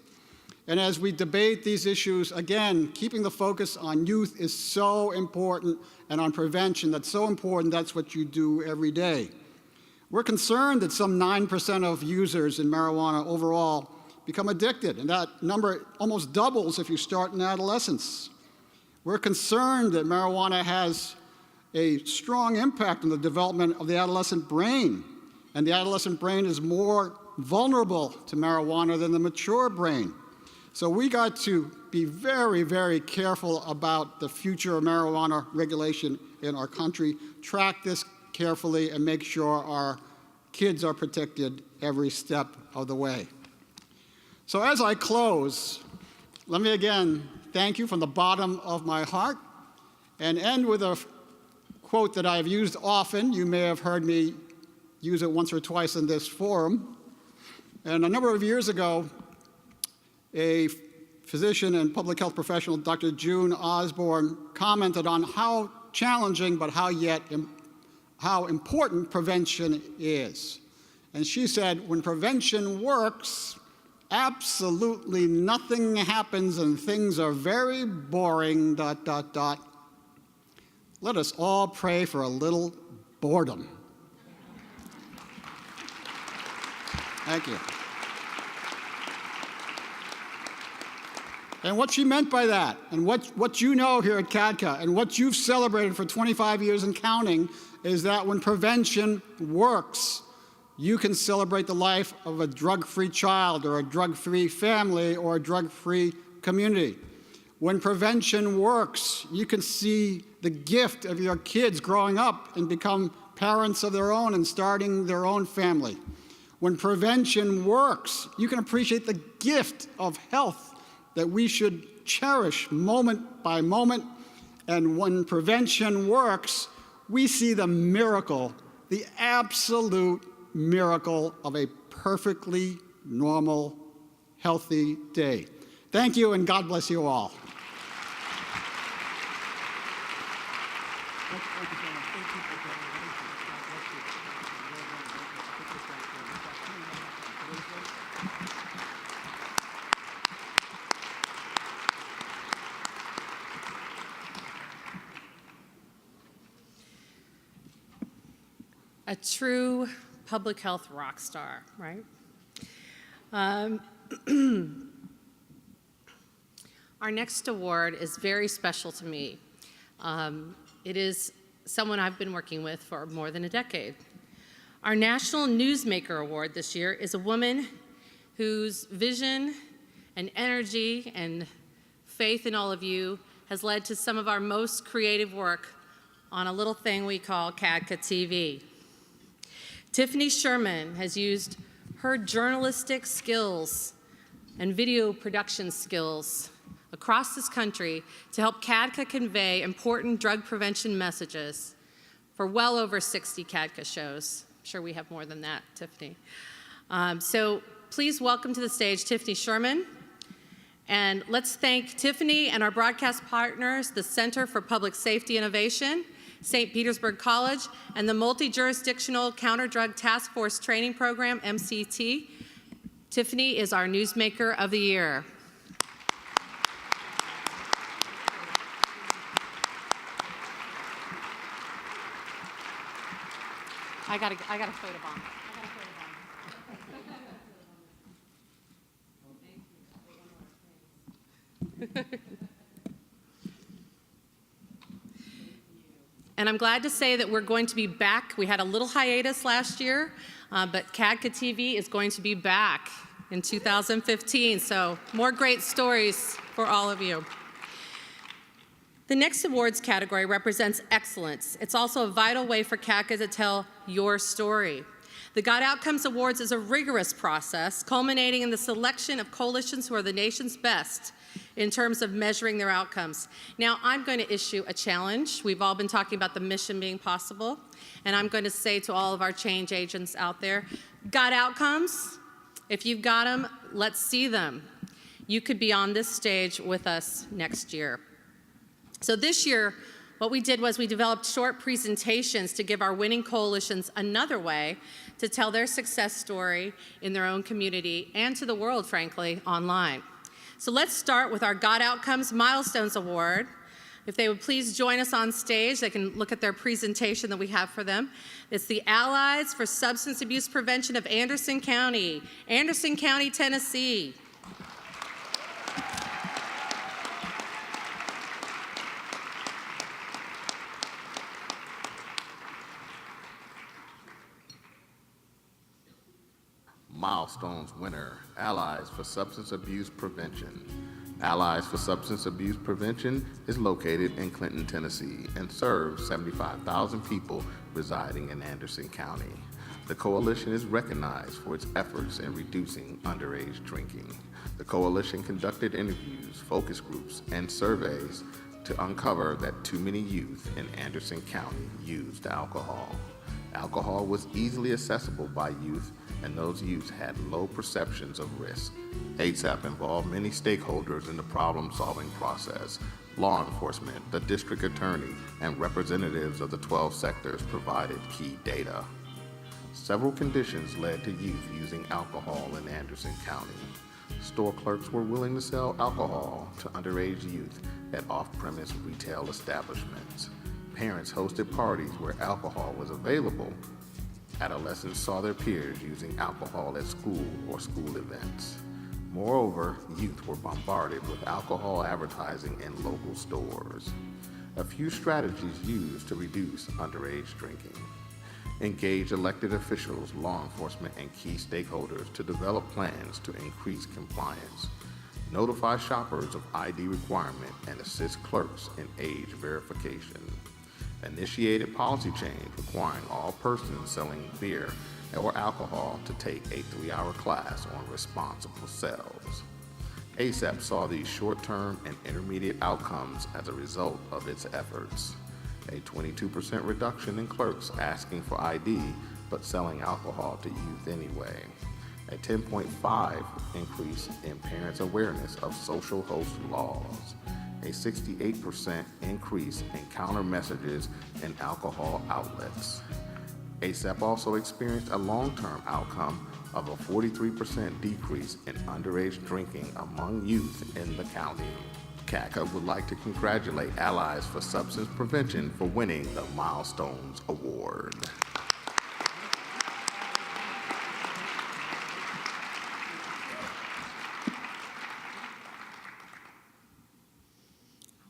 And as we debate these issues, again, keeping the focus on youth is so important, and on prevention, that's so important. That's what you do every day. We're concerned that some 9% of users in marijuana overall become addicted, and that number almost doubles if you start in adolescence. We're concerned that marijuana has a strong impact on the development of the adolescent brain, and the adolescent brain is more vulnerable to marijuana than the mature brain. So we got to be very, very careful about the future of marijuana regulation in our country, track this carefully, and make sure our kids are protected every step of the way. So as I close, let me again thank you from the bottom of my heart, and end with a quote that I've used often. You may have heard me use it once or twice in this forum. And a number of years ago, a physician and public health professional, Dr. June Osborne, commented on how challenging but how important prevention is. And she said, when prevention works, absolutely nothing happens and things are very boring, ... Let us all pray for a little boredom. Thank you. And what she meant by that, and what you know here at CADCA, and what you've celebrated for 25 years and counting, is that when prevention works, you can celebrate the life of a drug-free child, or a drug-free family, or a drug-free community. When prevention works, you can see the gift of your kids growing up and become parents of their own and starting their own family. When prevention works, you can appreciate the gift of health that we should cherish moment by moment. And when prevention works, we see the miracle, the absolute miracle of a perfectly normal, healthy day. Thank you, and God bless you all. A true public health rock star, right? Our next award is very special to me. It is someone I've been working with for more than a decade. Our National Newsmaker Award this year is a woman whose vision and energy and faith in all of you has led to some of our most creative work on a little thing we call CADCA TV. Tiffany Sherman has used her journalistic skills and video production skills across this country to help CADCA convey important drug prevention messages for well over 60 CADCA shows. I'm sure we have more than that, Tiffany. So please welcome to the stage Tiffany Sherman. And let's thank Tiffany and our broadcast partners, the Center for Public Safety Innovation, St. Petersburg College, and the Multi-Jurisdictional Counter-Drug Task Force Training Program, MCT. Tiffany is our Newsmaker of the Year. I got a photo bomb. And I'm glad to say that we're going to be back. We had a little hiatus last year, but CADCA TV is going to be back in 2015, so more great stories for all of you. The next awards category represents excellence. It's also a vital way for CADCA to tell your story. The God Outcomes Awards is a rigorous process culminating in the selection of coalitions who are the nation's best in terms of measuring their outcomes. Now, I'm going to issue a challenge. We've all been talking about the mission being possible, and I'm going to say to all of our change agents out there, got outcomes? If you've got them, let's see them. You could be on this stage with us next year. So this year, what we did was we developed short presentations to give our winning coalitions another way to tell their success story in their own community and to the world, frankly, online. So let's start with our God Outcomes Milestones Award. If they would please join us on stage, they can look at their presentation that we have for them. It's the Allies for Substance Abuse Prevention of Anderson County, Tennessee. Milestones winner, Allies for Substance Abuse Prevention. Allies for Substance Abuse Prevention is located in Clinton, Tennessee, and serves 75,000 people residing in Anderson County. The coalition is recognized for its efforts in reducing underage drinking. The coalition conducted interviews, focus groups, and surveys to uncover that too many youth in Anderson County used alcohol. Alcohol was easily accessible by youth, and those youth had low perceptions of risk. ASAP involved many stakeholders in the problem-solving process. Law enforcement, the district attorney, and representatives of the 12 sectors provided key data. Several conditions led to youth using alcohol in Anderson County. Store clerks were willing to sell alcohol to underage youth at off-premise retail establishments. Parents hosted parties where alcohol was available. Adolescents saw their peers using alcohol at school or school events. Moreover, youth were bombarded with alcohol advertising in local stores. A few strategies used to reduce underage drinking. Engage elected officials, law enforcement, and key stakeholders to develop plans to increase compliance. Notify shoppers of ID requirement and assist clerks in age verification. Initiated policy change requiring all persons selling beer or alcohol to take a 3-hour class on responsible sales. ASAP saw these short-term and intermediate outcomes as a result of its efforts. A 22% reduction in clerks asking for ID but selling alcohol to youth anyway. A 10.5% increase in parents' awareness of social host laws. A 68% increase in counter messages in alcohol outlets. ASAP also experienced a long-term outcome of a 43% decrease in underage drinking among youth in the county. CADCA would like to congratulate Allies for Substance Prevention for winning the Milestones Award.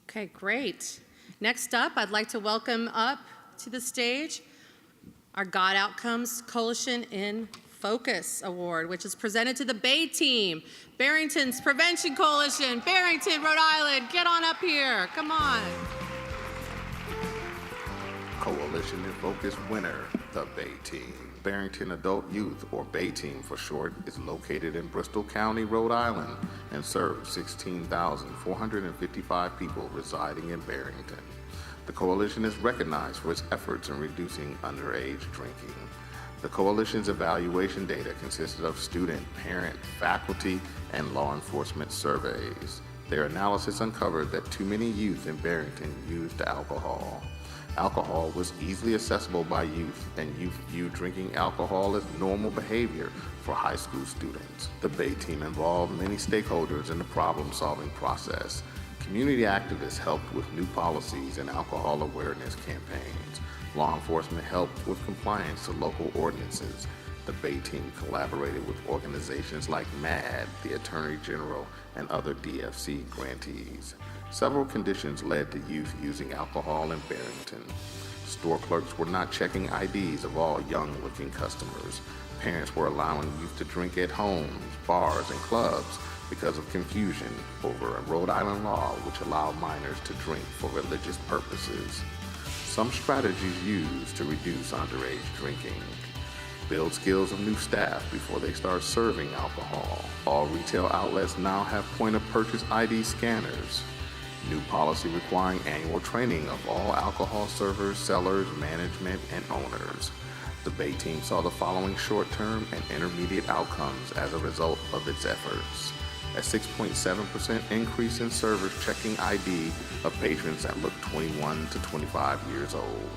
Okay, great. Next up, I'd like to welcome up to the stage our God Outcomes Coalition in Focus Award, which is presented to the Bay Team, Barrington's Prevention Coalition. Barrington, Rhode Island, get on up here. Come on. Coalition in Focus winner, the Bay Team. Barrington Adult Youth, or Bay Team for short, is located in Bristol County, Rhode Island, and serves 16,455 people residing in Barrington. The coalition is recognized for its efforts in reducing underage drinking. The coalition's evaluation data consisted of student, parent, faculty, and law enforcement surveys. Their analysis uncovered that too many youth in Barrington used alcohol. Alcohol was easily accessible by youth, and youth viewed drinking alcohol as normal behavior for high school students. The Bay Team involved many stakeholders in the problem-solving process. Community activists helped with new policies and alcohol awareness campaigns. Law enforcement helped with compliance to local ordinances. The Bay Team collaborated with organizations like MAD, the Attorney General, and other DFC grantees. Several conditions led to youth using alcohol in Barrington. Store clerks were not checking IDs of all young-looking customers. Parents were allowing youth to drink at homes, bars, and clubs because of confusion over a Rhode Island law which allowed minors to drink for religious purposes. Some strategies used to reduce underage drinking. Build skills of new staff before they start serving alcohol. All retail outlets now have point-of-purchase ID scanners. New policy requiring annual training of all alcohol servers, sellers, management, and owners. The Bay Team saw the following short-term and intermediate outcomes as a result of its efforts. A 6.7% increase in servers checking ID of patrons that looked 21 to 25 years old.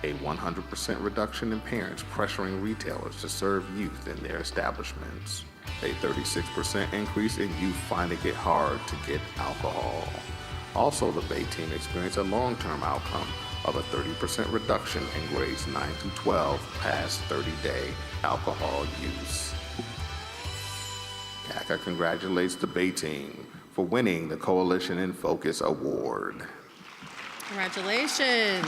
A 100% reduction in parents pressuring retailers to serve youth in their establishments. A 36% increase in youth finding it hard to get alcohol. Also, the Bay Team experienced a long-term outcome of a 30% reduction in grades 9 through 12 past 30-day alcohol use. CADCA congratulates the Bay Team for winning the Coalition in Focus Award. Congratulations.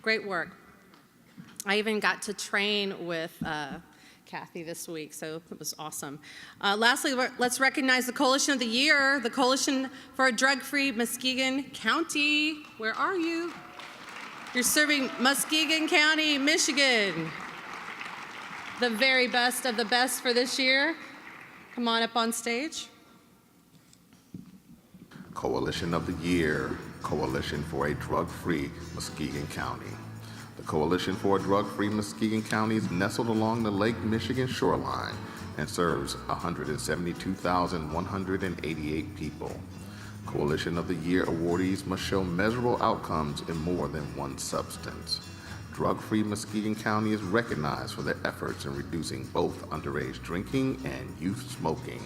Great work. I even got to train with Kathy this week, so it was awesome. Lastly, let's recognize the Coalition of the Year, the Coalition for a Drug-Free Muskegon County. Where are you? You're serving Muskegon County, Michigan. The very best of the best for this year. Come on up on stage. Coalition of the Year, Coalition for a Drug-Free Muskegon County. The Coalition for a Drug-Free Muskegon County is nestled along the Lake Michigan shoreline and serves 172,188 people. Coalition of the Year awardees must show measurable outcomes in more than one substance. Drug-Free Muskegon County is recognized for their efforts in reducing both underage drinking and youth smoking.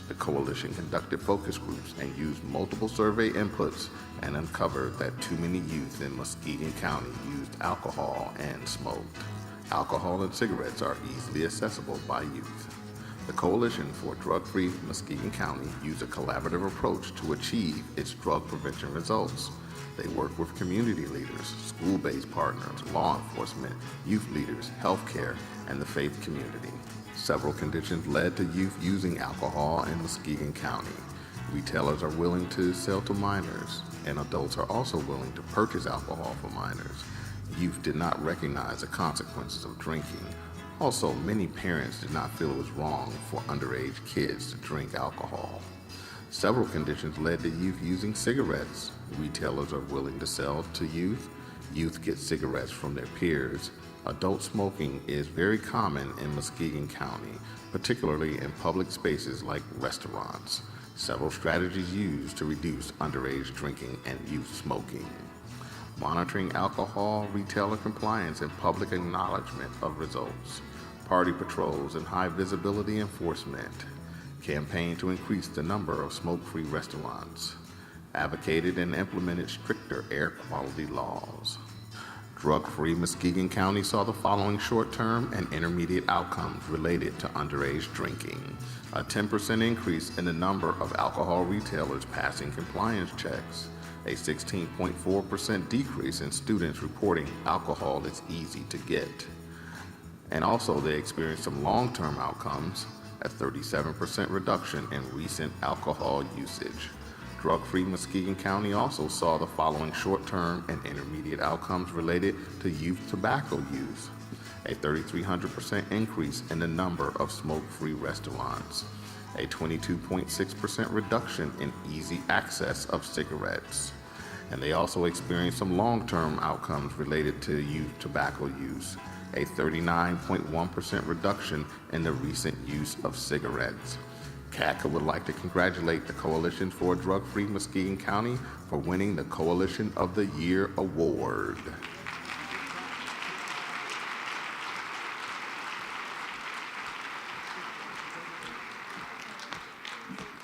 The coalition conducted focus groups and used multiple survey inputs and uncovered that too many youth in Muskegon County used alcohol and smoked. Alcohol and cigarettes are easily accessible by youth. The Coalition for Drug-Free Muskegon County used a collaborative approach to achieve its drug prevention results. They work with community leaders, school-based partners, law enforcement, youth leaders, healthcare, and the faith community. Several conditions led to youth using alcohol in Muskegon County. Retailers are willing to sell to minors, and adults are also willing to purchase alcohol for minors. Youth did not recognize the consequences of drinking. Also, many parents did not feel it was wrong for underage kids to drink alcohol. Several conditions led to youth using cigarettes. Retailers are willing to sell to youth. Youth get cigarettes from their peers. Adult smoking is very common in Muskegon County, particularly in public spaces like restaurants. Several strategies used to reduce underage drinking and youth smoking. Monitoring alcohol retailer compliance and public acknowledgement of results. Party patrols and high visibility enforcement. Campaign to increase the number of smoke-free restaurants. Advocated and implemented stricter air quality laws. Drug-Free Muskegon County saw the following short-term and intermediate outcomes related to underage drinking. A 10% increase in the number of alcohol retailers passing compliance checks. A 16.4% decrease in students reporting alcohol is easy to get. And also they experienced some long-term outcomes, a 37% reduction in recent alcohol usage. Drug-Free Muskegon County also saw the following short-term and intermediate outcomes related to youth tobacco use. A 3,300% increase in the number of smoke-free restaurants. A 22.6% reduction in easy access of cigarettes. And they also experienced some long-term outcomes related to youth tobacco use. A 39.1% reduction in the recent use of cigarettes. CADCA would like to congratulate the Coalition for Drug-Free Muskegon County for winning the Coalition of the Year Award.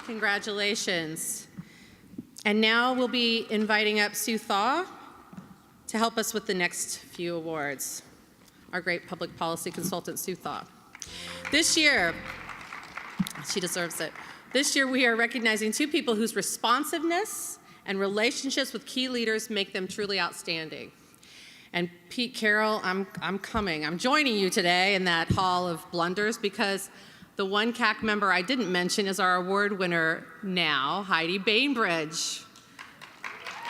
Congratulations. And now we'll be inviting up Sue Thaw to help us with the next few awards. Our great public policy consultant, Sue Thaw. This year, she deserves it. This year we are recognizing two people whose responsiveness and relationships with key leaders make them truly outstanding. And Pete Carroll, I'm coming. I'm joining you today in that hall of blunders because the one CAC member I didn't mention is our award winner now, Heidi Bainbridge.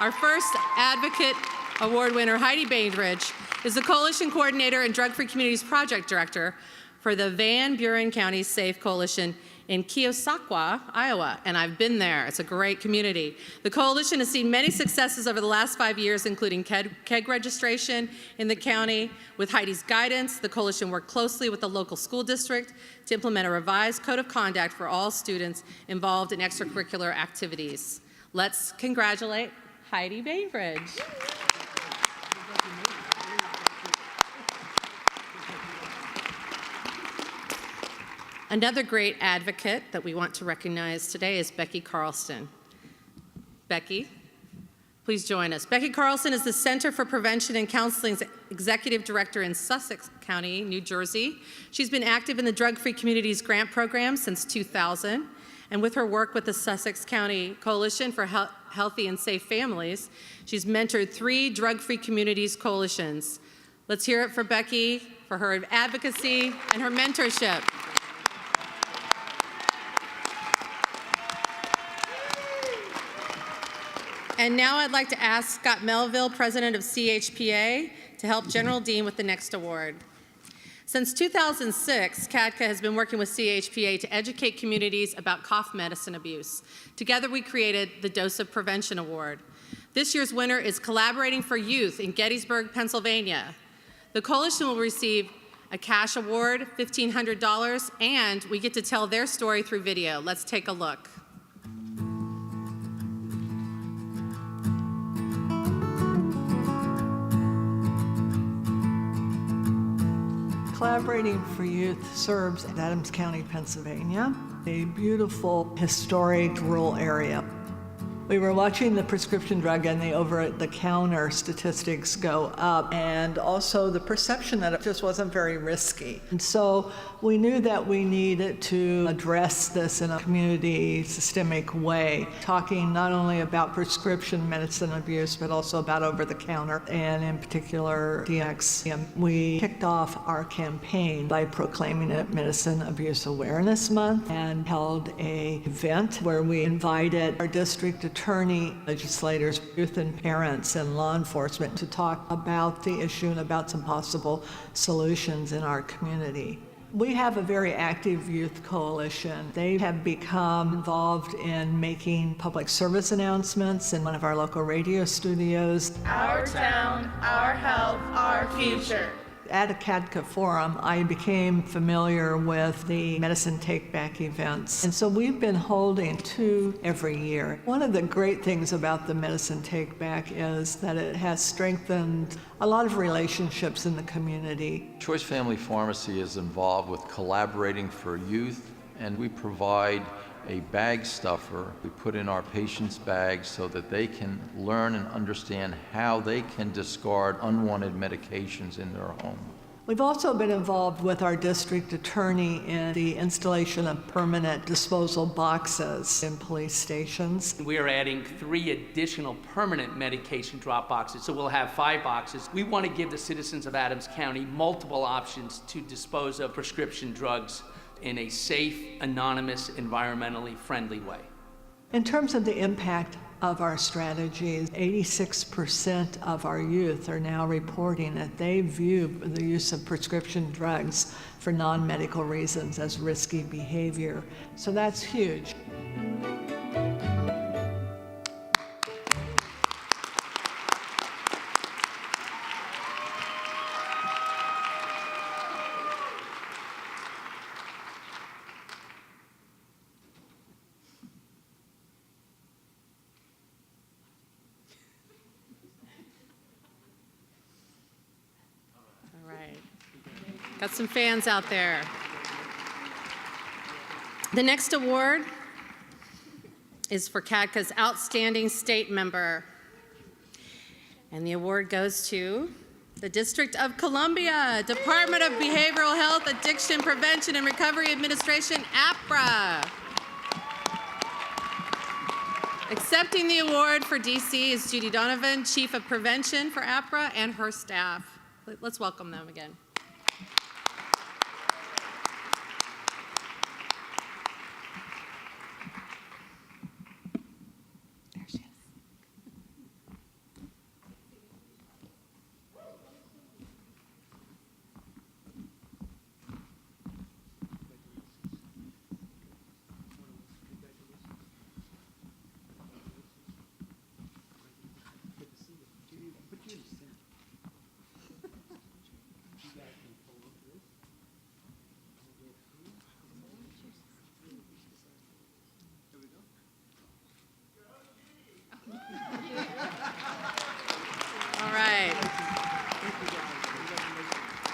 Our first advocate award winner, Heidi Bainbridge, is the Coalition Coordinator and Drug-Free Communities Project Director for the Van Buren County Safe Coalition in Keosauqua, Iowa, and I've been there. It's a great community. The coalition has seen many successes over the last 5 years, including keg registration in the county. With Heidi's guidance, the coalition worked closely with the local school district to implement a revised code of conduct for all students involved in extracurricular activities. Let's congratulate Heidi Bainbridge. Another great advocate that we want to recognize today is Becky Carlson. Becky, please join us. Becky Carlson is the Center for Prevention and Counseling's Executive Director in Sussex County, New Jersey. She's been active in the Drug-Free Communities Grant Program since 2000, and with her work with the Sussex County Coalition for Healthy and Safe Families, she's mentored 3 drug-free communities coalitions. Let's hear it for Becky for her advocacy and her mentorship. And now I'd like to ask Scott Melville, President of CHPA, to help General Dean with the next award. Since 2006, CADCA has been working with CHPA to educate communities about cough medicine abuse. Together, we created the Dose of Prevention Award. This year's winner is Collaborating for Youth in Gettysburg, Pennsylvania. The coalition will receive a cash award, $1,500, and we get to tell their story through video. Let's take a look. Collaborating for Youth serves Adams County, Pennsylvania, a beautiful, historic rural area. We were watching the prescription drug and the over-the-counter statistics go up, and also the perception that it just wasn't very risky. And so we knew that we needed to address this in a community systemic way, talking not only about prescription medicine abuse, but also about over-the-counter, and in particular DX. We kicked off our campaign by proclaiming it Medicine Abuse Awareness Month and held an event where we invited our district attorney, legislators, youth and parents, and law enforcement to talk about the issue and about some possible solutions in our community. We have a very active youth coalition. They have become involved in making public service announcements in one of our local radio studios. Our town, our health, our future. At a CADCA forum, I became familiar with the Medicine Take Back events. And so we've been holding 2 every year. One of the great things about the Medicine Take Back is that it has strengthened a lot of relationships in the community. Choice Family Pharmacy is involved with Collaborating for Youth, and we provide a bag stuffer we put in our patients' bags so that they can learn and understand how they can discard unwanted medications in their home. We've also been involved with our district attorney in the installation of permanent disposal boxes in police stations. We are adding 3 additional permanent medication drop boxes, so we'll have 5 boxes. We want to give the citizens of Adams County multiple options to dispose of prescription drugs in a safe, anonymous, environmentally friendly way. In terms of the impact of our strategies, 86% of our youth are now reporting that they view the use of prescription drugs for non-medical reasons as risky behavior. So that's huge. Got some fans out there. The next award is for CADCA's Outstanding State Member. And the award goes to the District of Columbia, Department of Behavioral Health, Addiction Prevention and Recovery Administration, APRA. Accepting the award for DC is Judy Donovan, Chief of Prevention for APRA, and her staff. Let's welcome them again.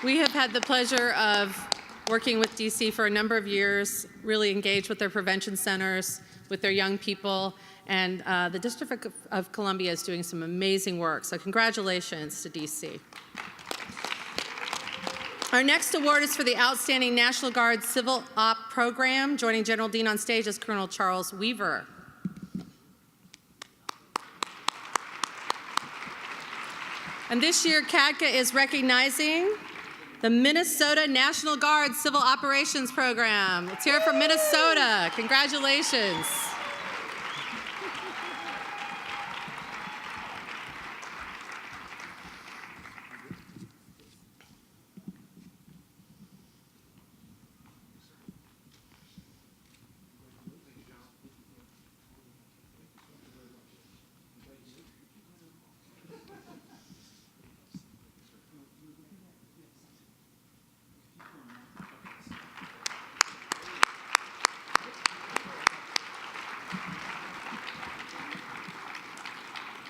We have had the pleasure of working with DC for a number of years, really engaged with their prevention centers, with their young people, and the District of Columbia is doing some amazing work, so congratulations to DC. Our next award is for the Outstanding National Guard Civil Op Program. Joining General Dean on stage is Colonel Charles Weaver. And this year, CADCA is recognizing the Minnesota National Guard Civil Operations Program. Let's hear it from Minnesota. Congratulations.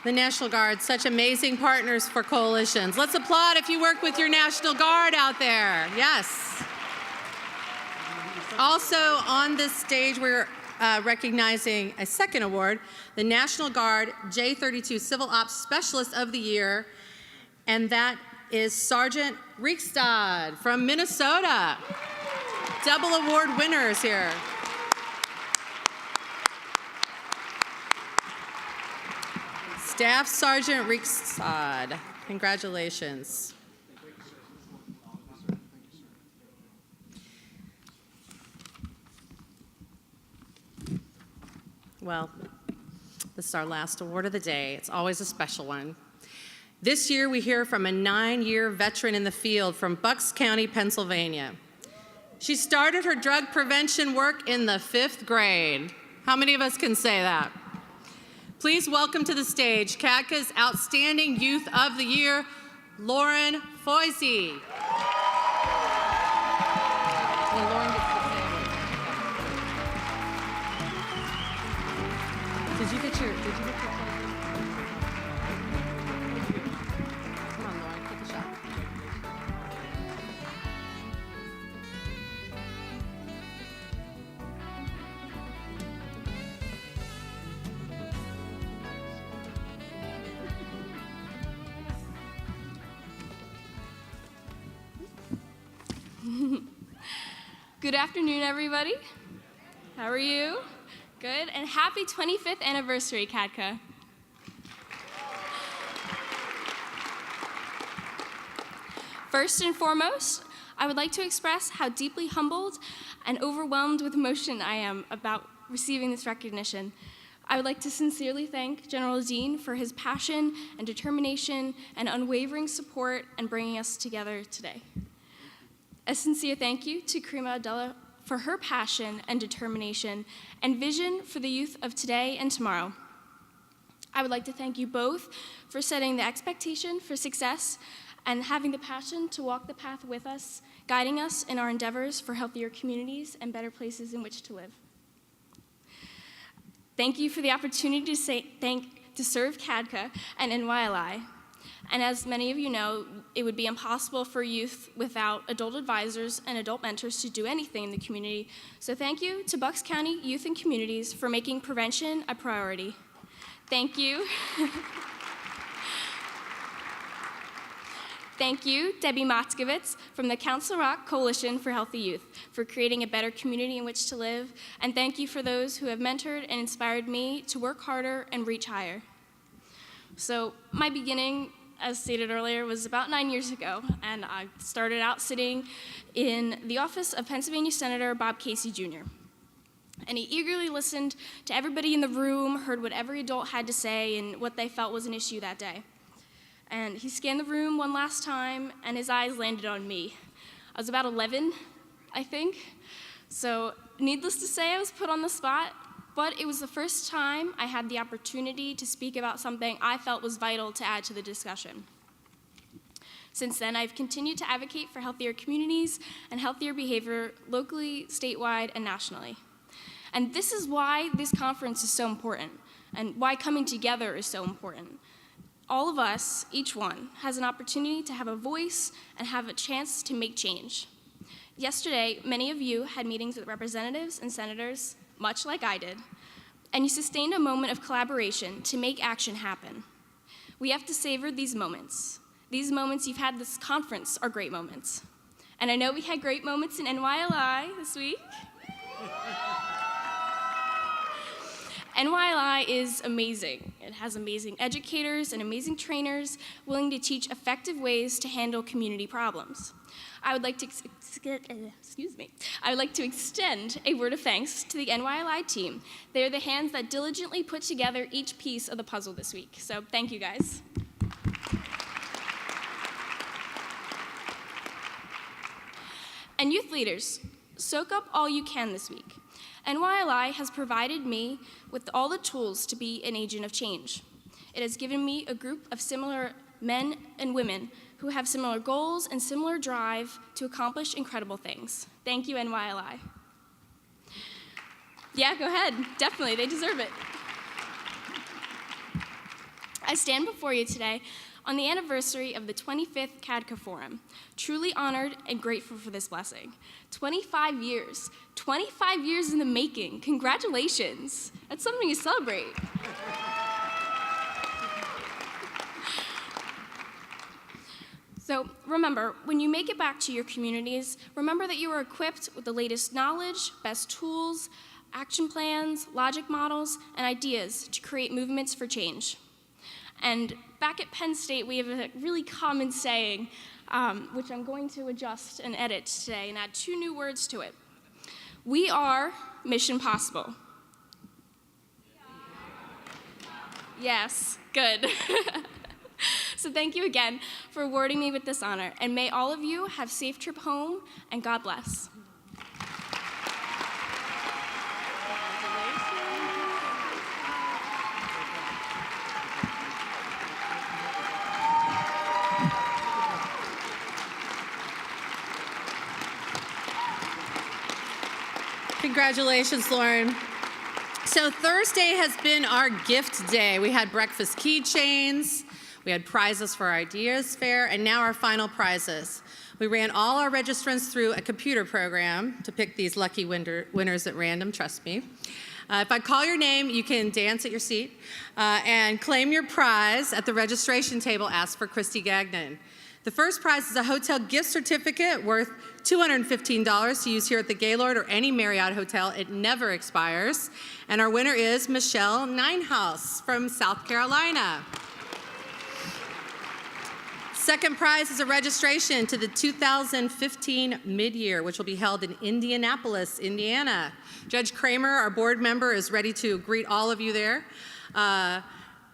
The National Guard, such amazing partners for coalitions. Let's applaud if you work with your National Guard out there. Yes. Also on this stage, we're recognizing a second award, the National Guard J32 Civil Ops Specialist of the Year, and that is Sergeant Riekstad from Minnesota. Double award winners here. Staff Sergeant Riekstad, congratulations. Well, this is our last award of the day. It's always a special one. This year we hear from a 9-year veteran in the field from Bucks County, Pennsylvania. She started her drug prevention work in the 5th grade. How many of us can say that? Please welcome to the stage CADCA's Outstanding Youth of the Year, Lauren Foisey. Well, Lauren gets to say it. Did you get your Come on, Lauren, take a shot. Good afternoon, everybody. How are you? Good, and happy 25th anniversary, CADCA. First and foremost, I would like to express how deeply humbled and overwhelmed with emotion I am about receiving this recognition. I would like to sincerely thank General Dean for his passion and determination and unwavering support in bringing us together today. A sincere thank you to Karima Abdullah for her passion and determination and vision for the youth of today and tomorrow. I would like to thank you both for setting the expectation for success and having the passion to walk the path with us, guiding us in our endeavors for healthier communities and better places in which to live. Thank you for the opportunity to serve CADCA and NYLI. And as many of you know, it would be impossible for youth without adult advisors and adult mentors to do anything in the community. So thank you to Bucks County Youth and Communities for making prevention a priority. Thank you. Thank you, Debbie Motzkowitz from the Council Rock Coalition for Healthy Youth for creating a better community in which to live. And thank you for those who have mentored and inspired me to work harder and reach higher. So my beginning, as stated earlier, was about 9 years ago, and I started out sitting in the office of Pennsylvania Senator Bob Casey Jr. And he eagerly listened to everybody in the room, heard what every adult had to say and what they felt was an issue that day. And he scanned the room one last time, and his eyes landed on me. I was about 11, I think. So needless to say, I was put on the spot. But it was the first time I had the opportunity to speak about something I felt was vital to add to the discussion. Since then, I've continued to advocate for healthier communities and healthier behavior locally, statewide, and nationally. And this is why this conference is so important, and why coming together is so important. All of us, each one, has an opportunity to have a voice and have a chance to make change. Yesterday, many of you had meetings with representatives and senators, much like I did, and you sustained a moment of collaboration to make action happen. We have to savor these moments. These moments you've had this conference are great moments. And I know we had great moments in NYLI this week. NYLI is amazing. It has amazing educators and amazing trainers willing to teach effective ways to handle community problems. I would like to extend a word of thanks to the NYLI team. They're the hands that diligently put together each piece of the puzzle this week. So thank you, guys. And youth leaders, soak up all you can this week. NYLI has provided me with all the tools to be an agent of change. It has given me a group of similar men and women who have similar goals and similar drive to accomplish incredible things. Thank you, NYLI. Yeah, go ahead. Definitely, they deserve it. I stand before you today on the anniversary of the 25th CADCA Forum, truly honored and grateful for this blessing. 25 years in the making. Congratulations. That's something to celebrate. So remember, when you make it back to your communities, remember that you are equipped with the latest knowledge, best tools, action plans, logic models, and ideas to create movements for change. And back at Penn State, we have a really common saying, which I'm going to adjust and edit today and add 2 new words to it. We are Mission Possible. Yes, good. So thank you again for awarding me with this honor, and may all of you have safe trip home, and God bless. Congratulations, Lauren. So Thursday has been our gift day. We had breakfast keychains, we had prizes for our ideas fair, and now our final prizes. We ran all our registrants through a computer program to pick these lucky winners at random, trust me. If I call your name, you can dance at your seat and claim your prize at the registration table. Ask for Christy Gagnon. The first prize is a hotel gift certificate worth $215 to use here at the Gaylord or any Marriott hotel. It never expires. And our winner is Michelle Ninehouse from South Carolina. Second prize is a registration to the 2015 Mid-Year, which will be held in Indianapolis, Indiana. Judge Kramer, our board member, is ready to greet all of you there.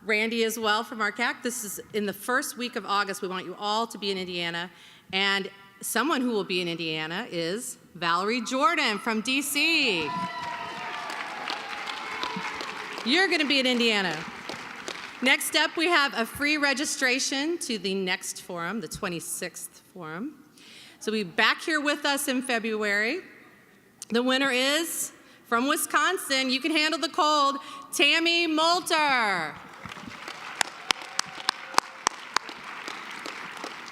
Randy as well from our CAC. This is in the first week of August. We want you all to be in Indiana. And someone who will be in Indiana is Valerie Jordan from DC. You're going to be in Indiana. Next up, we have a free registration to the next forum, the 26th forum. So we'll be back here with us in February. The winner is, from Wisconsin, you can handle the cold, Tammy Moulter.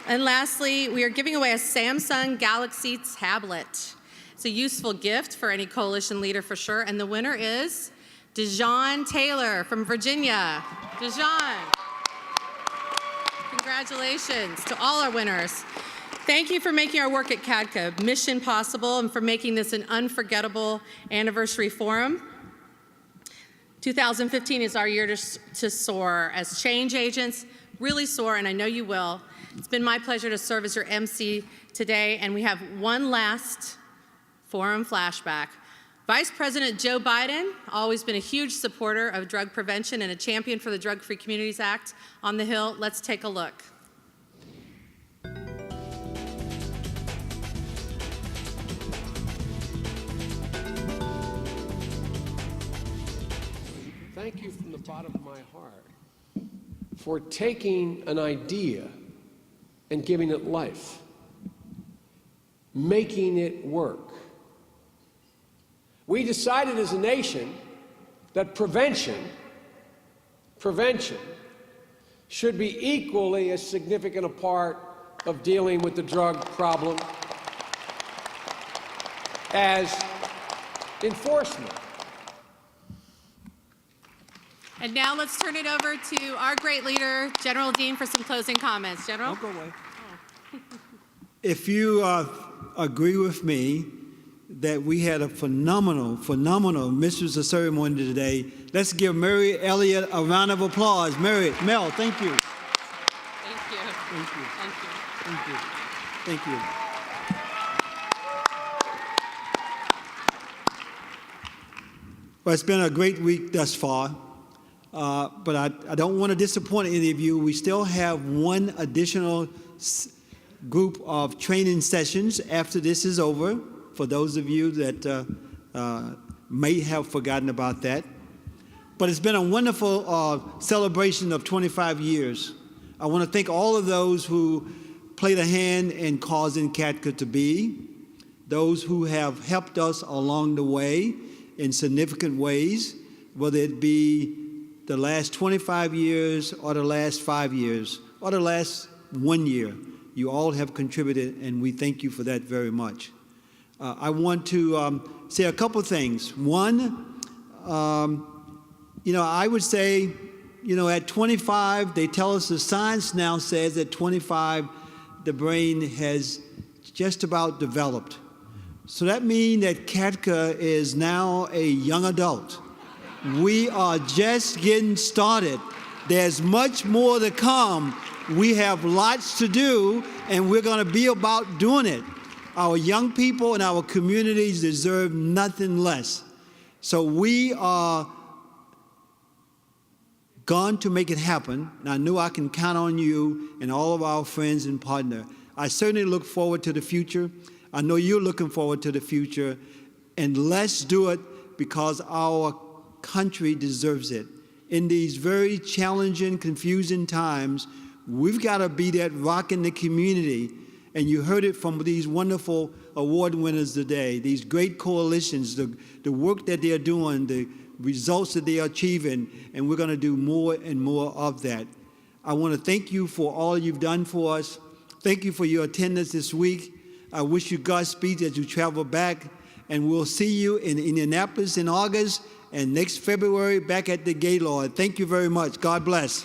And lastly, we are giving away a Samsung Galaxy tablet. It's a useful gift for any coalition leader for sure. And the winner is Dejan Taylor from Virginia. Dejan. Congratulations to all our winners. Thank you for making our work at CADCA mission possible and for making this an unforgettable anniversary forum. 2015 is our year to soar as change agents, really soar, and I know you will. It's been my pleasure to serve as your MC today, and we have one last forum flashback. Vice President Joe Biden, always been a huge supporter of drug prevention and a champion for the Drug-Free Communities Act on the Hill. Let's take a look. Thank you from the bottom of my heart for taking an idea and giving it life, making it work. We decided as a nation that prevention should be equally as significant a part of dealing with the drug problem as enforcement. And now let's turn it over to our great leader, General Dean, for some closing comments. General? Don't go away. If you agree with me that we had a phenomenal Mistress of Ceremony today, let's give Mary Elliott a round of applause. Mel, thank you. Thank you. Thank you. Thank you. Thank you. Thank you. Well, it's been a great week thus far, but I don't want to disappoint any of you. We still have one additional group of training sessions after this is over, for those of you that may have forgotten about that. But it's been a wonderful celebration of 25 years. I want to thank all of those who played a hand in causing CADCA to be, those who have helped us along the way in significant ways, whether it be the last 25 years or the last 5 years or the last 1 year. You all have contributed, and we thank you for that very much. I want to say a couple things. One, I would say, at 25, they tell us the science now says at 25, the brain has just about developed. So that means that CADCA is now a young adult. We are just getting started. There's much more to come. We have lots to do, and we're going to be about doing it. Our young people and our communities deserve nothing less. So we are going to make it happen, and I know I can count on you and all of our friends and partners. I certainly look forward to the future. I know you're looking forward to the future, and let's do it because our country deserves it. In these very challenging, confusing times, we've got to be that rock in the community, and you heard it from these wonderful award winners today, these great coalitions, the work that they're doing, the results that they are achieving, and we're going to do more and more of that. I want to thank you for all you've done for us. Thank you for your attendance this week. I wish you Godspeed as you travel back, and we'll see you in Indianapolis in August and next February back at the Gaylord. Thank you very much. God bless.